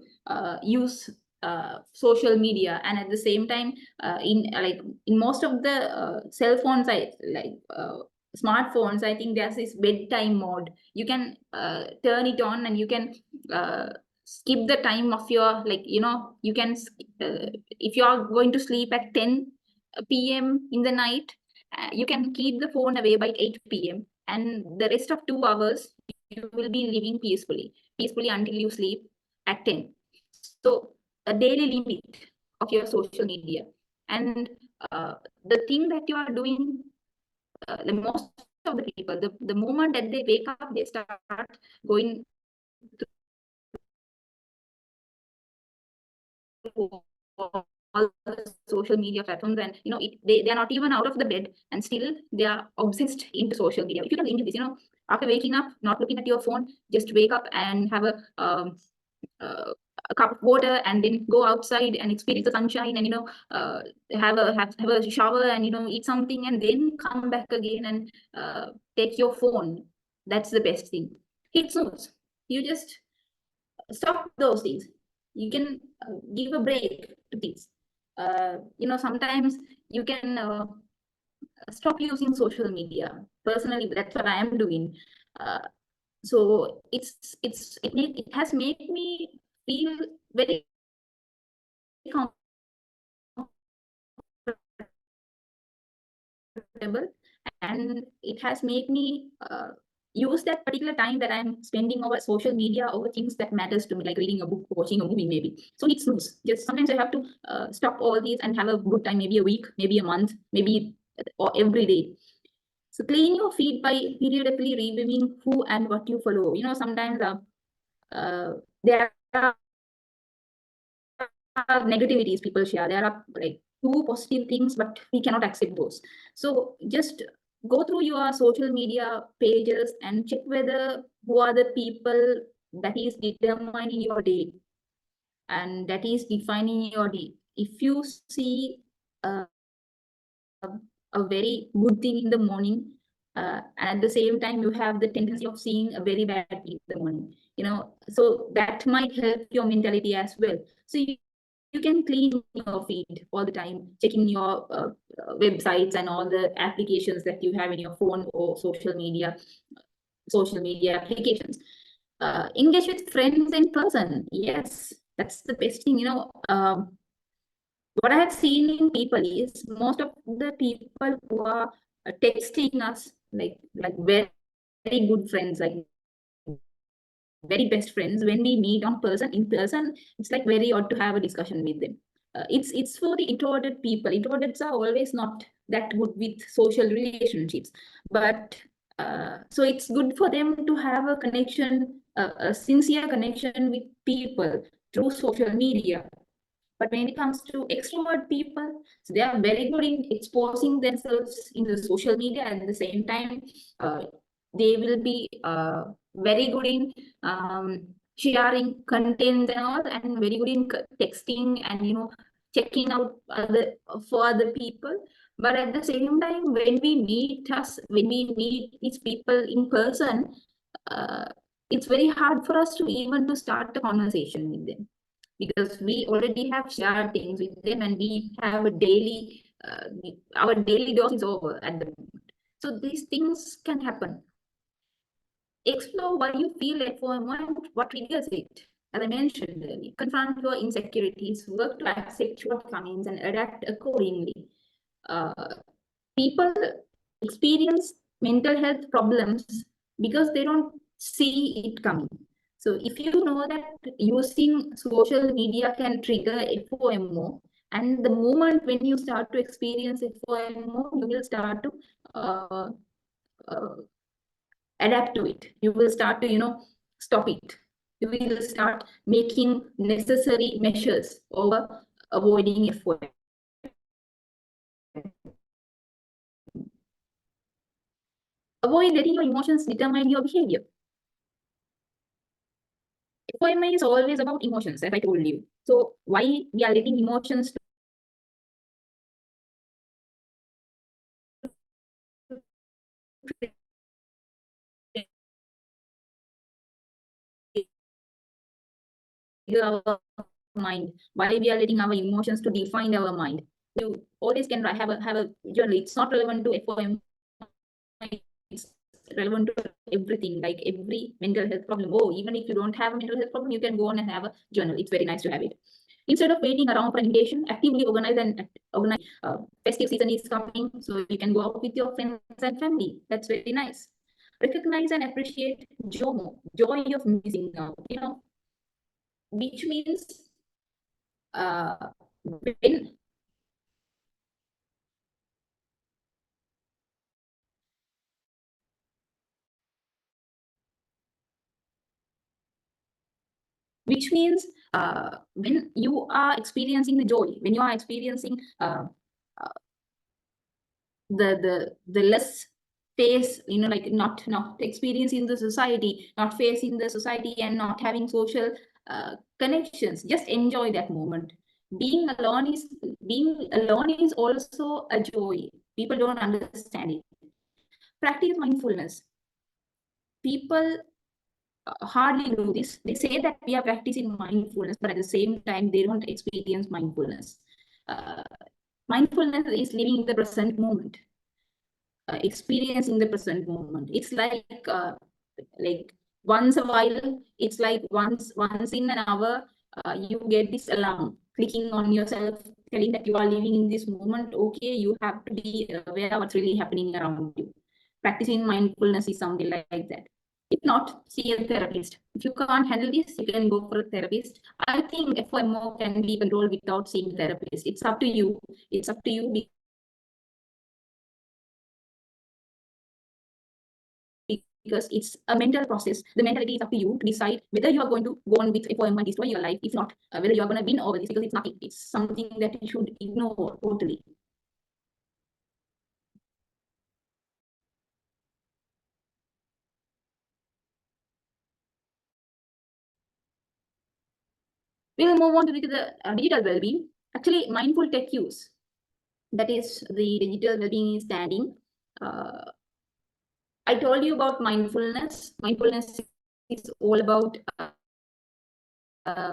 use social media? And at the same time, in most of the cell phones, smartphones, I think there's this bedtime mode. You can turn it on, and you can uh, skip the time of your, you can if you are going to sleep at 10 p.m. in the night, you can keep the phone away by 8 p.m. and the rest of 2 hours you will be living peacefully until you sleep at 10. So a daily limit of your social media. And the thing that you are doing, the most of the people, the moment that they wake up, they start going through all the social media platforms, and they are not even out of the bed, and still they are obsessed into social media. If you can link this, after waking up, not looking at your phone, just wake up and have uh, a cup of water, and then go outside and experience the sunshine, and have a shower, and eat something, and then come back again and take your phone. That's the best thing. Hit snooze. You just stop those things. You can give a break to things. Sometimes you can stop using social media. Personally, that's what I am doing. Uh, so it has made me feel very comfortable, and it has made me use that particular time that I'm spending over social media over things that matters to me, like reading a book, watching a movie, maybe. So it's snooze. Just sometimes I have to stop all these and have a good time, maybe a week, maybe a month, maybe or every day. So clean your feed by periodically reviewing who and what you follow. Sometimes there are negativities people share. There are like two positive things, but we cannot accept those. So just go through your social media pages and check whether who are the people that is determining your day and that is defining your day. If you see a very good thing in the morning, and at the same time you have the tendency of seeing a very bad thing in the morning, so that might help your mentality as well. So you can clean your feed all the time, checking your websites and all the applications that you have in your phone or social media applications. Engage with friends in person. Yes, that's the best thing. What I have seen in people is most of the people who are texting us, like very good friends, like very best friends, when we meet in person, it's like very odd to have a discussion with them. It's for the introverted people. Introverts are always not that good with social relationships, but so it's good for them to have a connection, a sincere connection with people through social media. But when it comes to extrovert people, so they are very good in exposing themselves in the social media, and at the same time, uh, they will be very good in sharing content and all, and very good in texting and checking out for other people. But at the same time, when we meet these people in person, uh, it's very hard for us to even to start a conversation with them, because we already have shared things with them, and we have a daily our daily dose is over at the moment. So these things can happen. Explore why you feel FOMO and what triggers it. As I mentioned earlier, confront your insecurities, work to accept shortcomings, and adapt accordingly. Uh, People experience mental health problems because they don't see it coming. So if you know that using social media can trigger FOMO, and the moment when you start to experience FOMO, you will start to uh, uh, adapt to it. You will start to, stop it. You will start making necessary measures over avoiding FOMO. Avoid letting your emotions determine your behavior. FOMO is always about emotions, as I told you. So why we are letting emotions trigger our mind? Why we are letting our emotions to define our mind? You always can have a journal. It's not relevant to FOMO. It's relevant to everything, like every mental health problem. Oh, even if you don't have a mental health problem, you can go on and have a journal. It's very nice to have it. Instead of waiting around for an invitation, actively organize. Festive season is coming, so you can go out with your friends and family. That's very nice. Recognize and appreciate joy of missing out. Which means when which means when you are experiencing the joy, when you are experiencing uh, the less face, like not experiencing the society, not facing the society, and not having social connections, just enjoy that moment. Being alone is also a joy. People don't understand it. Practice mindfulness. People hardly do this. They say that we are practicing mindfulness, but at the same time they don't experience mindfulness. uh, Mindfulness is living in the present moment, experiencing the present moment. It's like once a while, it's like once in an hour, you get this alarm clicking on yourself, telling that you are living in this moment. Okay, you have to be aware of what's really happening around you. Practicing mindfulness is something like that. If not, see a therapist. If you can't handle this, you can go for a therapist. I think FOMO can be controlled without seeing a therapist. It's up to you. It's up to you because it's a mental process. The mentality is up to you to decide whether you are going to go on with FOM and destroy your life. If not, whether you are going to win over this, because it's nothing. It's something that you should ignore totally. We'll move on to the digital well-being. Actually, mindful tech use. That is the digital well-being is standing. I told you about mindfulness. Mindfulness is all about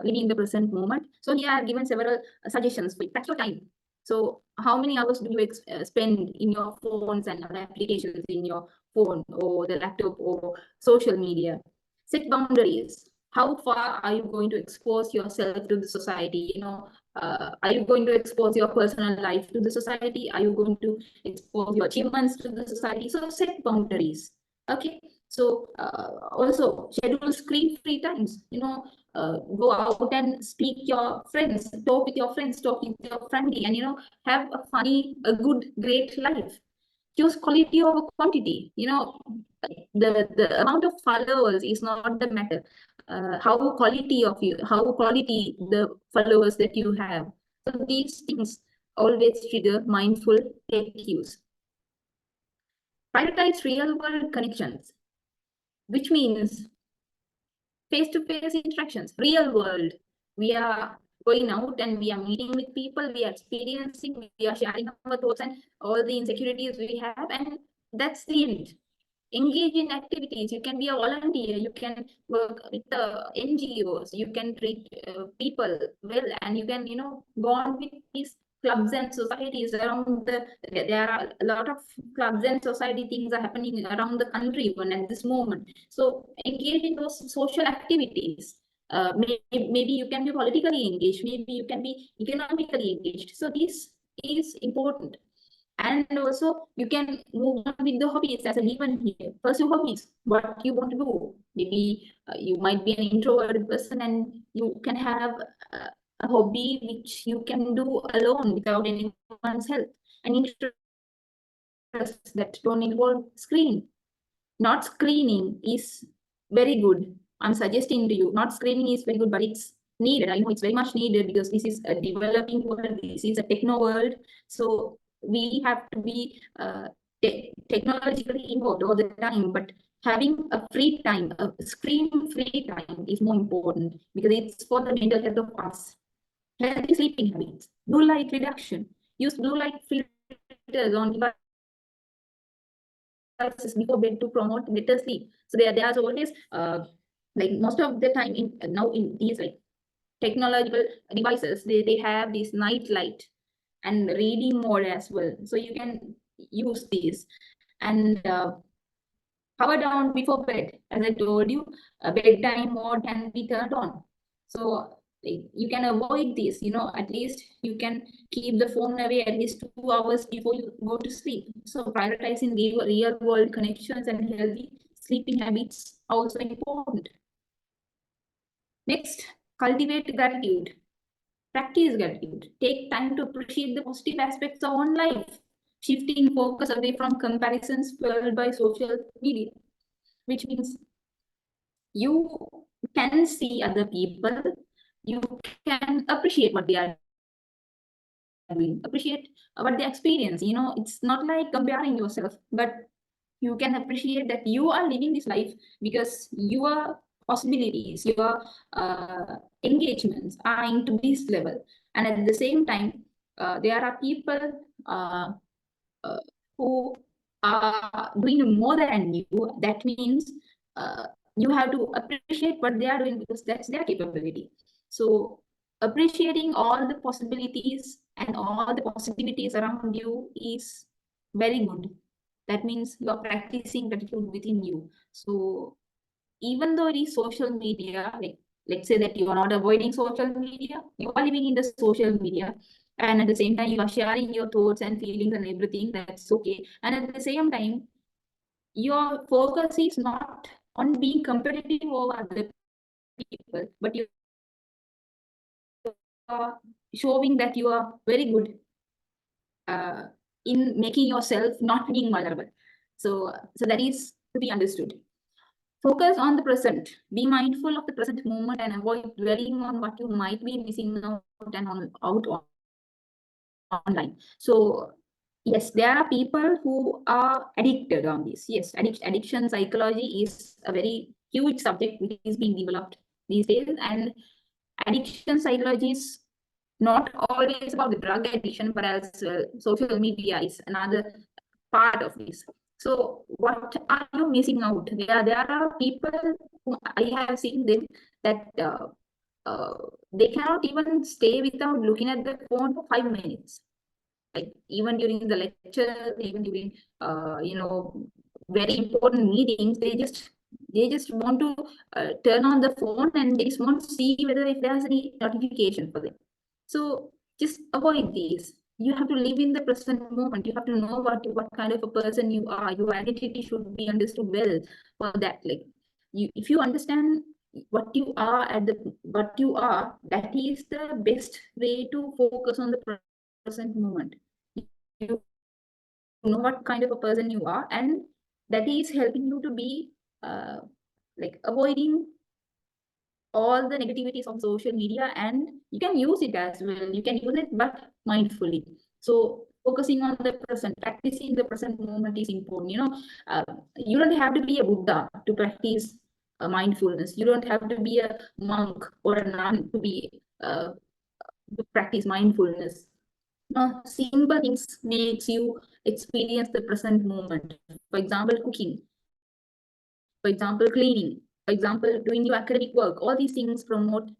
living in the present moment. So here I have given several suggestions for practical time. So how many hours do you spend in your phones and other applications in your phone or the laptop or social media? Set boundaries. How far are you going to expose yourself to the society? Are you going to expose your personal life to the society? Are you going to expose your achievements to the society? So set boundaries. Okay. So also schedule screen-free times. Go out and speak your friends, talk with your friends, talk with your family, and have a funny, a good, great life. Choose quality over quantity. The amount of followers is not the matter. How quality the followers that you have. So these things always trigger mindful tech use. Prioritize real world connections, which means face-to-face interactions, real world. We are going out and we are meeting with people, we are experiencing, we are sharing our thoughts and all the insecurities we have, and that's the end. Engage in activities. You can be a volunteer, you can work with the NGOs, you can treat people well, and you can, go on with this clubs and societies around there are a lot of clubs and society things are happening around the country even at this moment. So engage in those social activities. Maybe you can be politically engaged, maybe you can be economically engaged. So this is important. And also you can move on with the hobbies as a given here. Pursue hobbies, what you want to do. Maybe you might be an introverted person and you can have a hobby which you can do alone without anyone's help. An interest that don't involve screen. Not screening is very good. I'm suggesting to you, not screening is very good, but it's needed. I know it's very much needed because this is a developing world, this is a techno world. So we have to be technologically involved all the time, but having a free time, a screen free time is more important because it's for the mental health of us. Healthy sleeping habits, blue light reduction, use blue light filters on devices before bed to promote better sleep. So there's always like most of the time now in these like technological devices, they have this night light and reading mode as well. So you can use these. And power down before bed. As I told you, a bedtime mode can be turned on. So you can avoid this, at least you can keep the phone away at least 2 hours before you go to sleep. So prioritizing real world connections and healthy sleeping habits also important. Next, cultivate gratitude. Practice gratitude. Take time to appreciate the positive aspects of own life, shifting focus away from comparisons fueled by social media, which means you can see other people, you can appreciate what they are doing, appreciate what they experience. It's not like comparing yourself, but you can appreciate that you are living this life because your possibilities, your engagements are into this level. And at the same time, there are people uh, uh, who are doing more than you. That means you have to appreciate what they are doing because that's their capability. So appreciating all the possibilities and all the positivities around you is very good. That means you are practicing gratitude within you. So even though it is social media, like let's say that you are not avoiding social media, you are living in the social media, and at the same time you are sharing your thoughts and feelings and everything, that's okay. And at the same time, your focus is not on being competitive over other people, but you are showing that you are very good in making yourself not being vulnerable. So that is to be understood. Focus on the present. Be mindful of the present moment and avoid dwelling on what you might be missing out online. So yes, there are people who are addicted on this. Yes, addiction psychology is a very huge subject which is being developed these days. And addiction psychology is not always about the drug addiction, but as well, social media is another part of this. So what are you missing out? There are people who I have seen them that uh, they cannot even stay without looking at the phone for 5 minutes. Like even during the lecture, even during very important meetings, they just want to turn on the phone and they just want to see whether if there's any notification for them. So just avoid these. You have to live in the present moment. You have to know what kind of a person you are. Your identity should be understood well for that. Like if you understand what you are what you are, that is the best way to focus on the present moment. You know what kind of a person you are, and that is helping you to be like avoiding all the negativities of social media, and you can use it as well. You can use it, but mindfully. So focusing on the present, practicing the present moment is important. You don't have to be a Buddha to practice mindfulness. You don't have to be a monk or a nun uh, to practice mindfulness. Simple things makes you experience the present moment. For example, cooking, for example, cleaning, for example, doing your academic work. All these things promote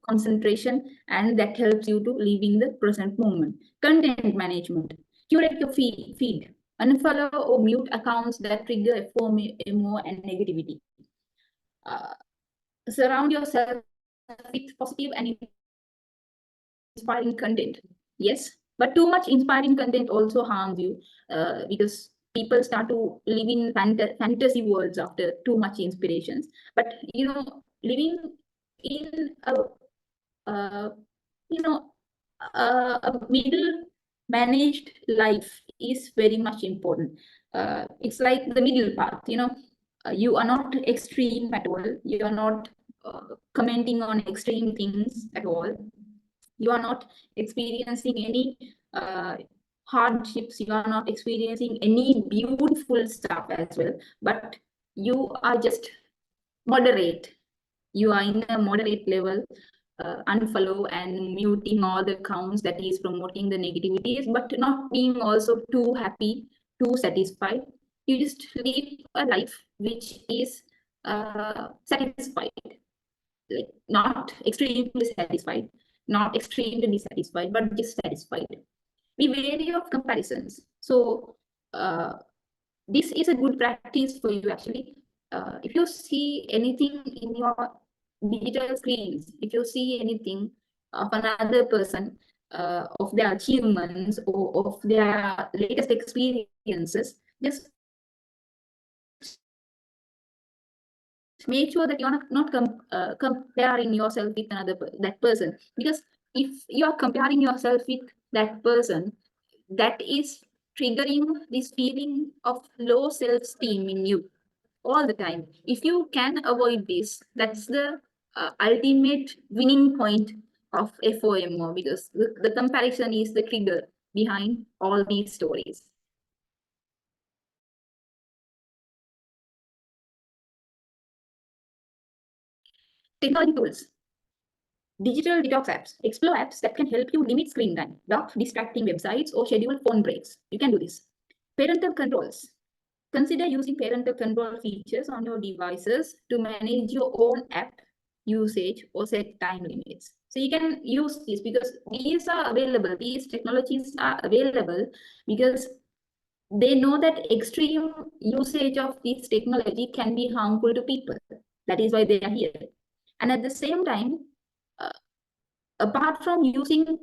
concentration, and that helps you to live in the present moment. Content management. Curate your feed. Unfollow or mute accounts that trigger FOMO and negativity. Surround yourself with positive and inspiring content. Yes, but too much inspiring content also harms you, because people start to live in fantasy worlds after too much inspirations. But living in uh, you know a middle managed life is very much important. It's like the middle path. You are not extreme at all. You are not commenting on extreme things at all. You are not experiencing any hardships. You are not experiencing any beautiful stuff as well, but you are just moderate. You are in a moderate level. Unfollow and muting all the accounts that is promoting the negativities, but not being also too happy, too satisfied. You just live a life which is satisfied, like not extremely satisfied, not extremely dissatisfied, but just satisfied. Be wary of comparisons. So this is a good practice for you actually. If you see anything in your digital screens, if you see anything of another person, of their achievements or of their latest experiences, just make sure that you're not comparing yourself with that person, because if you are comparing yourself with that person, that is triggering this feeling of low self-esteem in you all the time. If you can avoid this, that's the ultimate winning point of FOMO, because the comparison is the trigger behind all these stories. Technology tools. Digital detox apps. Explore apps that can help you limit screen time, block distracting websites, or schedule phone breaks. You can do this. Parental controls. Consider using parental control features on your devices to manage your own app usage or set time limits. So you can use this because these are available, these technologies are available because they know that extreme usage of this technology can be harmful to people. That is why they are here. And at the same time, uh, apart from using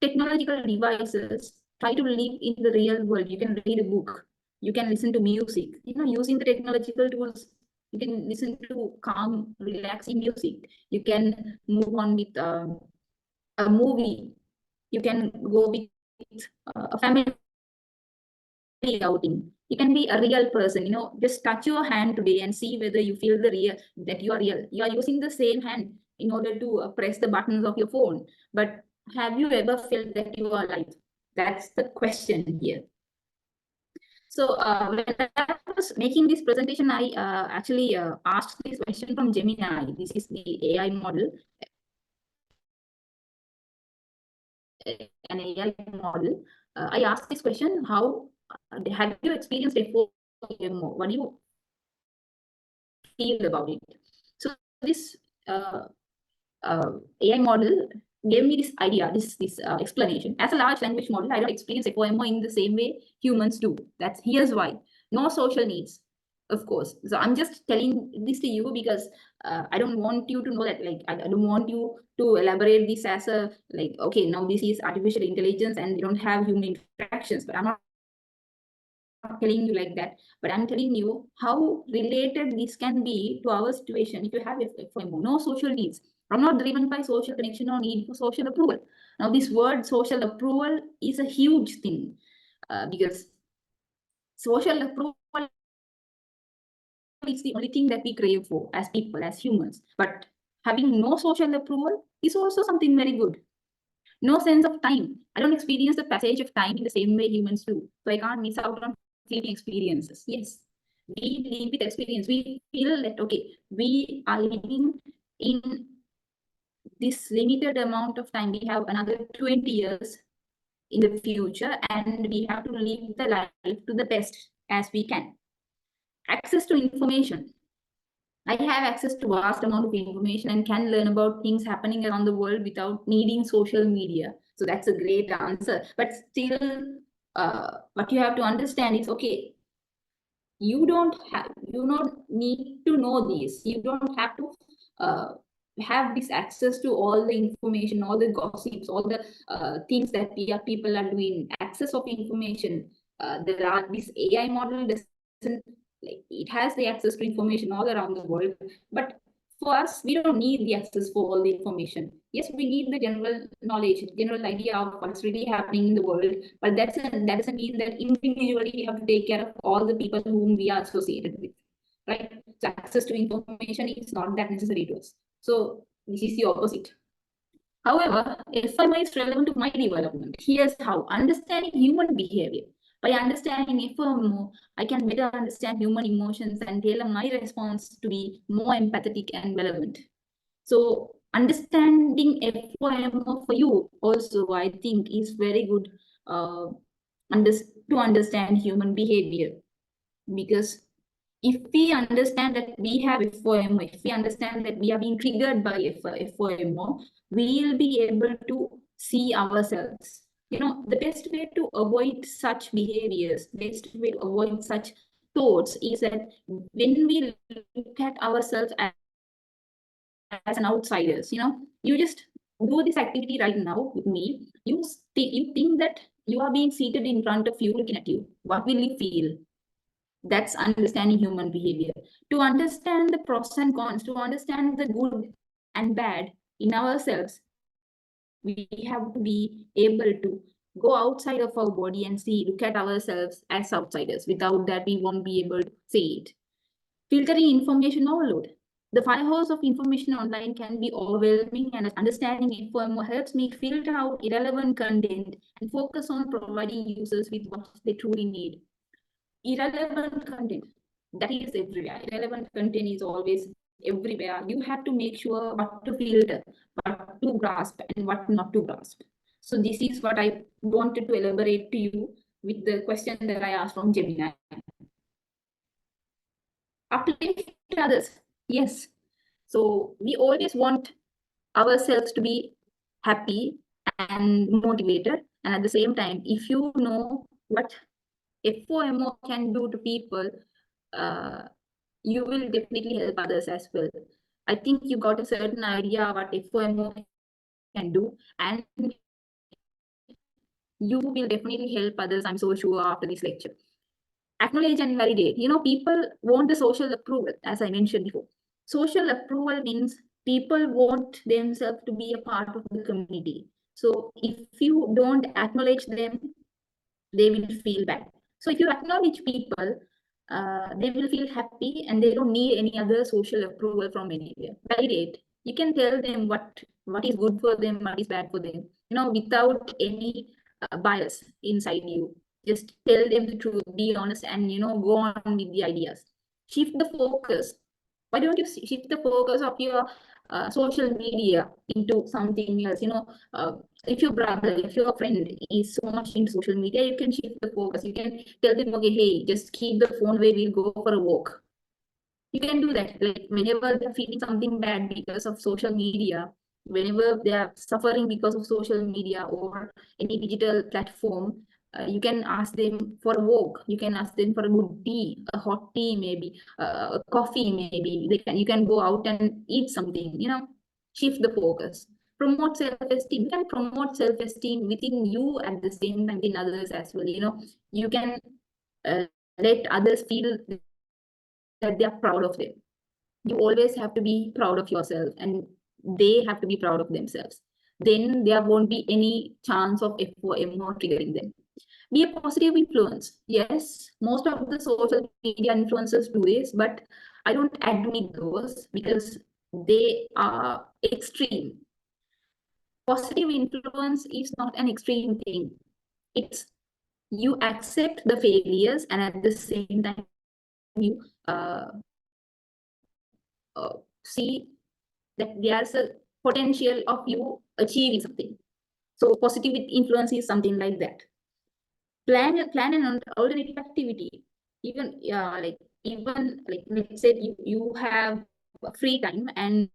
technological devices, try to live in the real world. You can read a book, you can listen to music, using the technological tools. You can listen to calm, relaxing music. You can move on with a movie. You can go with a family outing. You can be a real person. Just touch your hand today and see whether you feel the real that you are real. You are using the same hand in order to press the buttons of your phone. But have you ever felt that you are alive? That's the question here. So when I was making this presentation, I actually asked this question from Gemini. This is the AI model, an AI model. I asked this question: How have you experienced FOMO? What do you feel about it? So this AI model gave me this idea, this explanation. As a large language model, I don't experience FOMO in the same way humans do. Here's why. No social needs, of course. So I'm just telling this to you because I don't want you to know that, like, I don't want you to elaborate this as a, like, okay, now this is artificial intelligence and we don't have human interactions. But I'm not telling you like that, but I'm telling you how related this can be to our situation. If you have FOMO, no social needs, I'm not driven by social connection or need for social approval. Now, this word social approval is a huge thing, because social approval is the only thing that we crave for as people, as humans. But having no social approval is also something very good. No sense of time. I don't experience the passage of time in the same way humans do. So I can't miss out on fleeting experiences. Yes, we live with experience. We feel that, okay, we are living in this limited amount of time. We have another 20 years in the future, and we have to live the life to the best as we can. Access to information. I have access to vast amount of information and can learn about things happening around the world without needing social media. So that's a great answer. But still, what you have to understand is okay, you don't need to know this. You don't have to uh, have this access to all the information, all the gossips, all the things that people are doing. Access of information. There are this AI model doesn't like it has the access to information all around the world, but for us we don't need the access for all the information. Yes, we need the general knowledge, general idea of what's really happening in the world, but that doesn't mean that individually we have to take care of all the people whom we are associated with, right? So access to information is not that necessary to us. So this is the opposite. However, FOMO is relevant to my development. Here's how: understanding human behavior. By understanding FOMO, I can better understand human emotions and tailor my response to be more empathetic and relevant. So, understanding FOMO for you also, I think, is very good uh, to understand human behavior, because if we understand that we have FOMO, if we understand that we are being triggered by FOMO, we'll be able to see ourselves. You know, the best way to avoid such behaviors, best way to avoid such thoughts is that when we look at ourselves as an outsiders, you just do this activity right now with me. You think that you are being seated in front of you looking at you. What will you feel? That's understanding human behavior. To understand the pros and cons, to understand the good and bad in ourselves, we have to be able to go outside of our body and look at ourselves as outsiders. Without that, we won't be able to say it. Filtering information overload. The fire hose of information online can be overwhelming, and understanding FOMO helps me filter out irrelevant content and focus on providing users with what they truly need. Irrelevant content, that is everywhere. Irrelevant content is always everywhere. You have to make sure what to filter, what to grasp, and what not to grasp. So this is what I wanted to elaborate to you with the question that I asked from Gemini. Uplift others, yes. So we always want ourselves to be happy and motivated, and at the same time, if you know what FOMO can do to people, uh, you will definitely help others as well. I think you got a certain idea what FOMO can do, and you will definitely help others, I'm so sure, after this lecture. Acknowledge and validate. You know, people want the social approval, as I mentioned before. Social approval means people want themselves to be a part of the community. So if you don't acknowledge them, they will feel bad. So if you acknowledge people, they will feel happy and they don't need any other social approval from anywhere. Validate. You can tell them what is good for them, what is bad for them. You know, without any bias inside you. Just tell them the truth. Be honest, and go on with the ideas. Shift the focus. Why don't you shift the focus of your social media into something else? If your brother, if your friend is so much into social media, you can shift the focus. You can tell them, okay, hey, just keep the phone away, we'll go for a walk. You can do that. Like whenever they're feeling something bad because of social media, whenever they are suffering because of social media or any digital platform, you can ask them for a walk. You can ask them for a good tea, a hot tea, maybe a coffee, maybe you can go out and eat something. Shift the focus. Promote self-esteem. You can promote self-esteem within you at the same time in others as well. You can let others feel that they are proud of them. You always have to be proud of yourself, and they have to be proud of themselves. Then there won't be any chance of FOMO triggering them. Be a positive influence. Yes, most of the social media influencers do this, but I don't admit those because they are extreme. Positive influence is not an extreme thing. It's you accept the failures, and at the same time you see that there's a potential of you achieving something. So positive influence is something like that. Plan an alternative activity. Even like let's say you have free time, and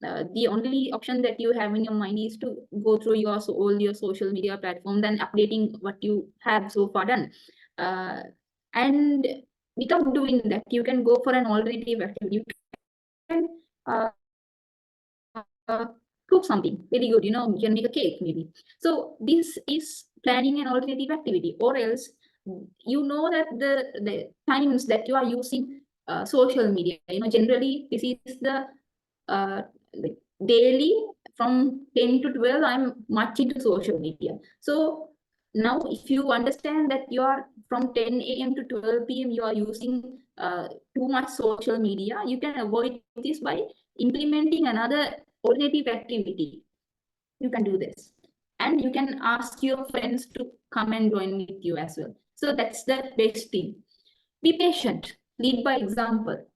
the only option that you have in your mind is to go through all your social media platforms and updating what you have so far done. Uh, and without doing that, you can go for an alternative activity. You can cook something very good, you can make a cake maybe. So this is planning an alternative activity, or else that the times that you are using social media, generally this is the like daily from 10 to 12, I'm much into social media. So now if you understand that you are from 10 a.m. to 12 p.m. you are using too much social media, you can avoid this by implementing another alternative activity. You can do this, and you can ask your friends to come and join with you as well. So that's the best thing. Be patient, lead by example.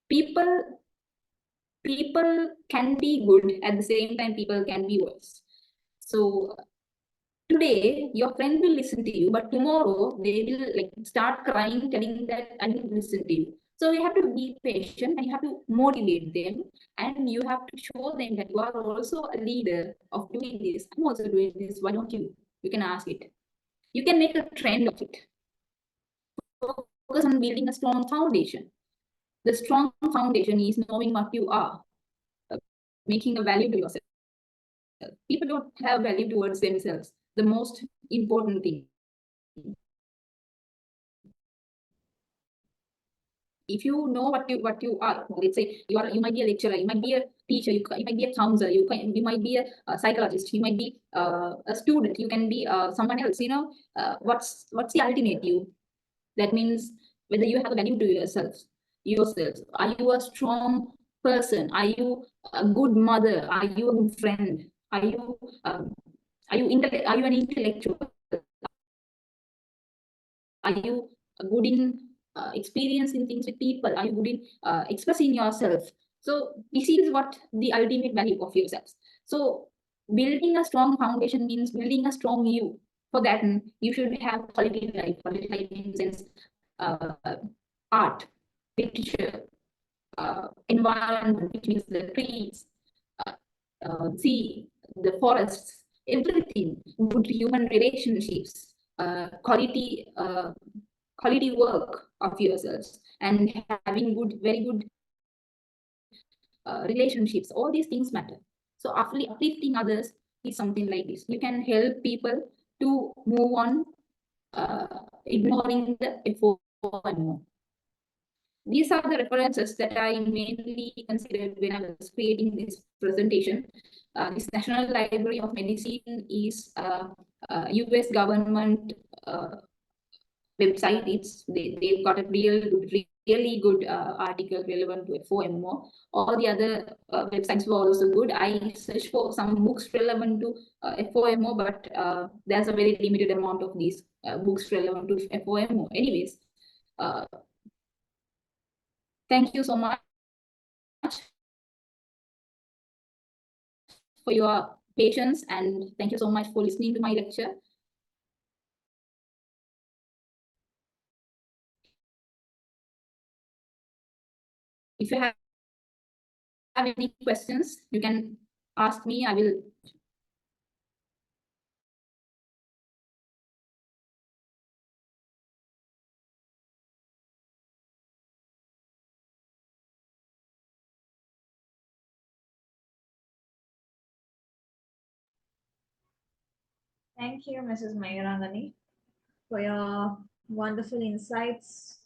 People people can be good, at the same time people can be worse. So today your friend will listen to you, but tomorrow they will like start crying telling that I didn't listen to you. So you have to be patient and you have to motivate them, and you have to show them that you are also a leader of doing this. I'm also doing this, why don't you? You can ask it. You can make a trend of it. Focus on building a strong foundation. The strong foundation is knowing what you are, making a value to yourself. People don't have value towards themselves. The most important thing. If you know what you are, let's say you might be a lecturer, you might be a teacher, you might be a counselor, you might be a psychologist, you might be a student, you can be someone else. What's the ultimate you? That means whether you have a value to yourself. Are you a strong person? Are you a good mother? Are you a good friend? Um, are you an intellectual? Are you good in experiencing things with people? Are you good in expressing yourself? So this is what the ultimate value of yourselves. So building a strong foundation means building a strong you. For that, you should have quality life. Quality life in the sense uh, art, literature, environment, which means the trees, uh, sea, the forests, everything, good human relationships, quality work of yourselves, and having very good relationships. All these things matter. So uplifting others is something like this. You can help people to move on, ignoring the FOMO. These are the references that I mainly considered when I was creating this presentation. This National Library of Medicine is a US government website. They've got a really good article relevant to FOMO. All the other websites were also good. I searched for some books relevant to FOMO, but there's a very limited amount of these books relevant to FOMO. Anyways, uh, thank you so much for your patience, and thank you so much for listening to my lecture. If you have any questions, you can ask me. I will. Thank you, Mrs. Mayurangani, for your wonderful insights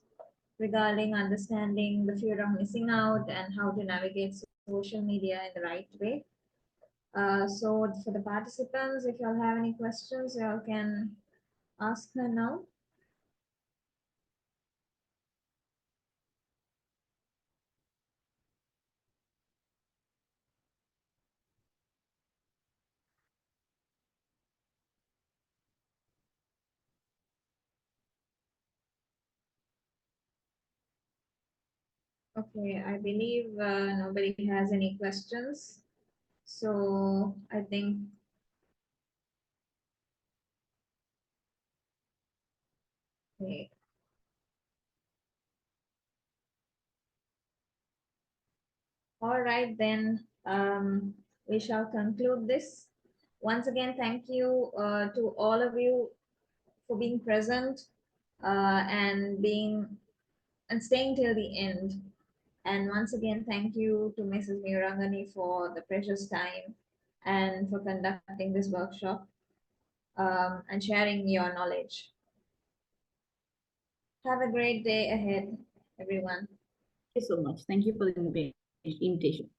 regarding understanding the fear of missing out and how to navigate social media in the right way. So, for the participants, if you all have any questions, you all can ask her now. Okay, I believe nobody has any questions. So, I think, okay, All right, then we shall conclude this. Once again, thank you to all of you for being present and staying till the end. And once again, thank you to Mrs. Mirangani for the precious time and for conducting this workshop and sharing your knowledge. Have a great day ahead, everyone. Thank you so much. Thank you for the invitation.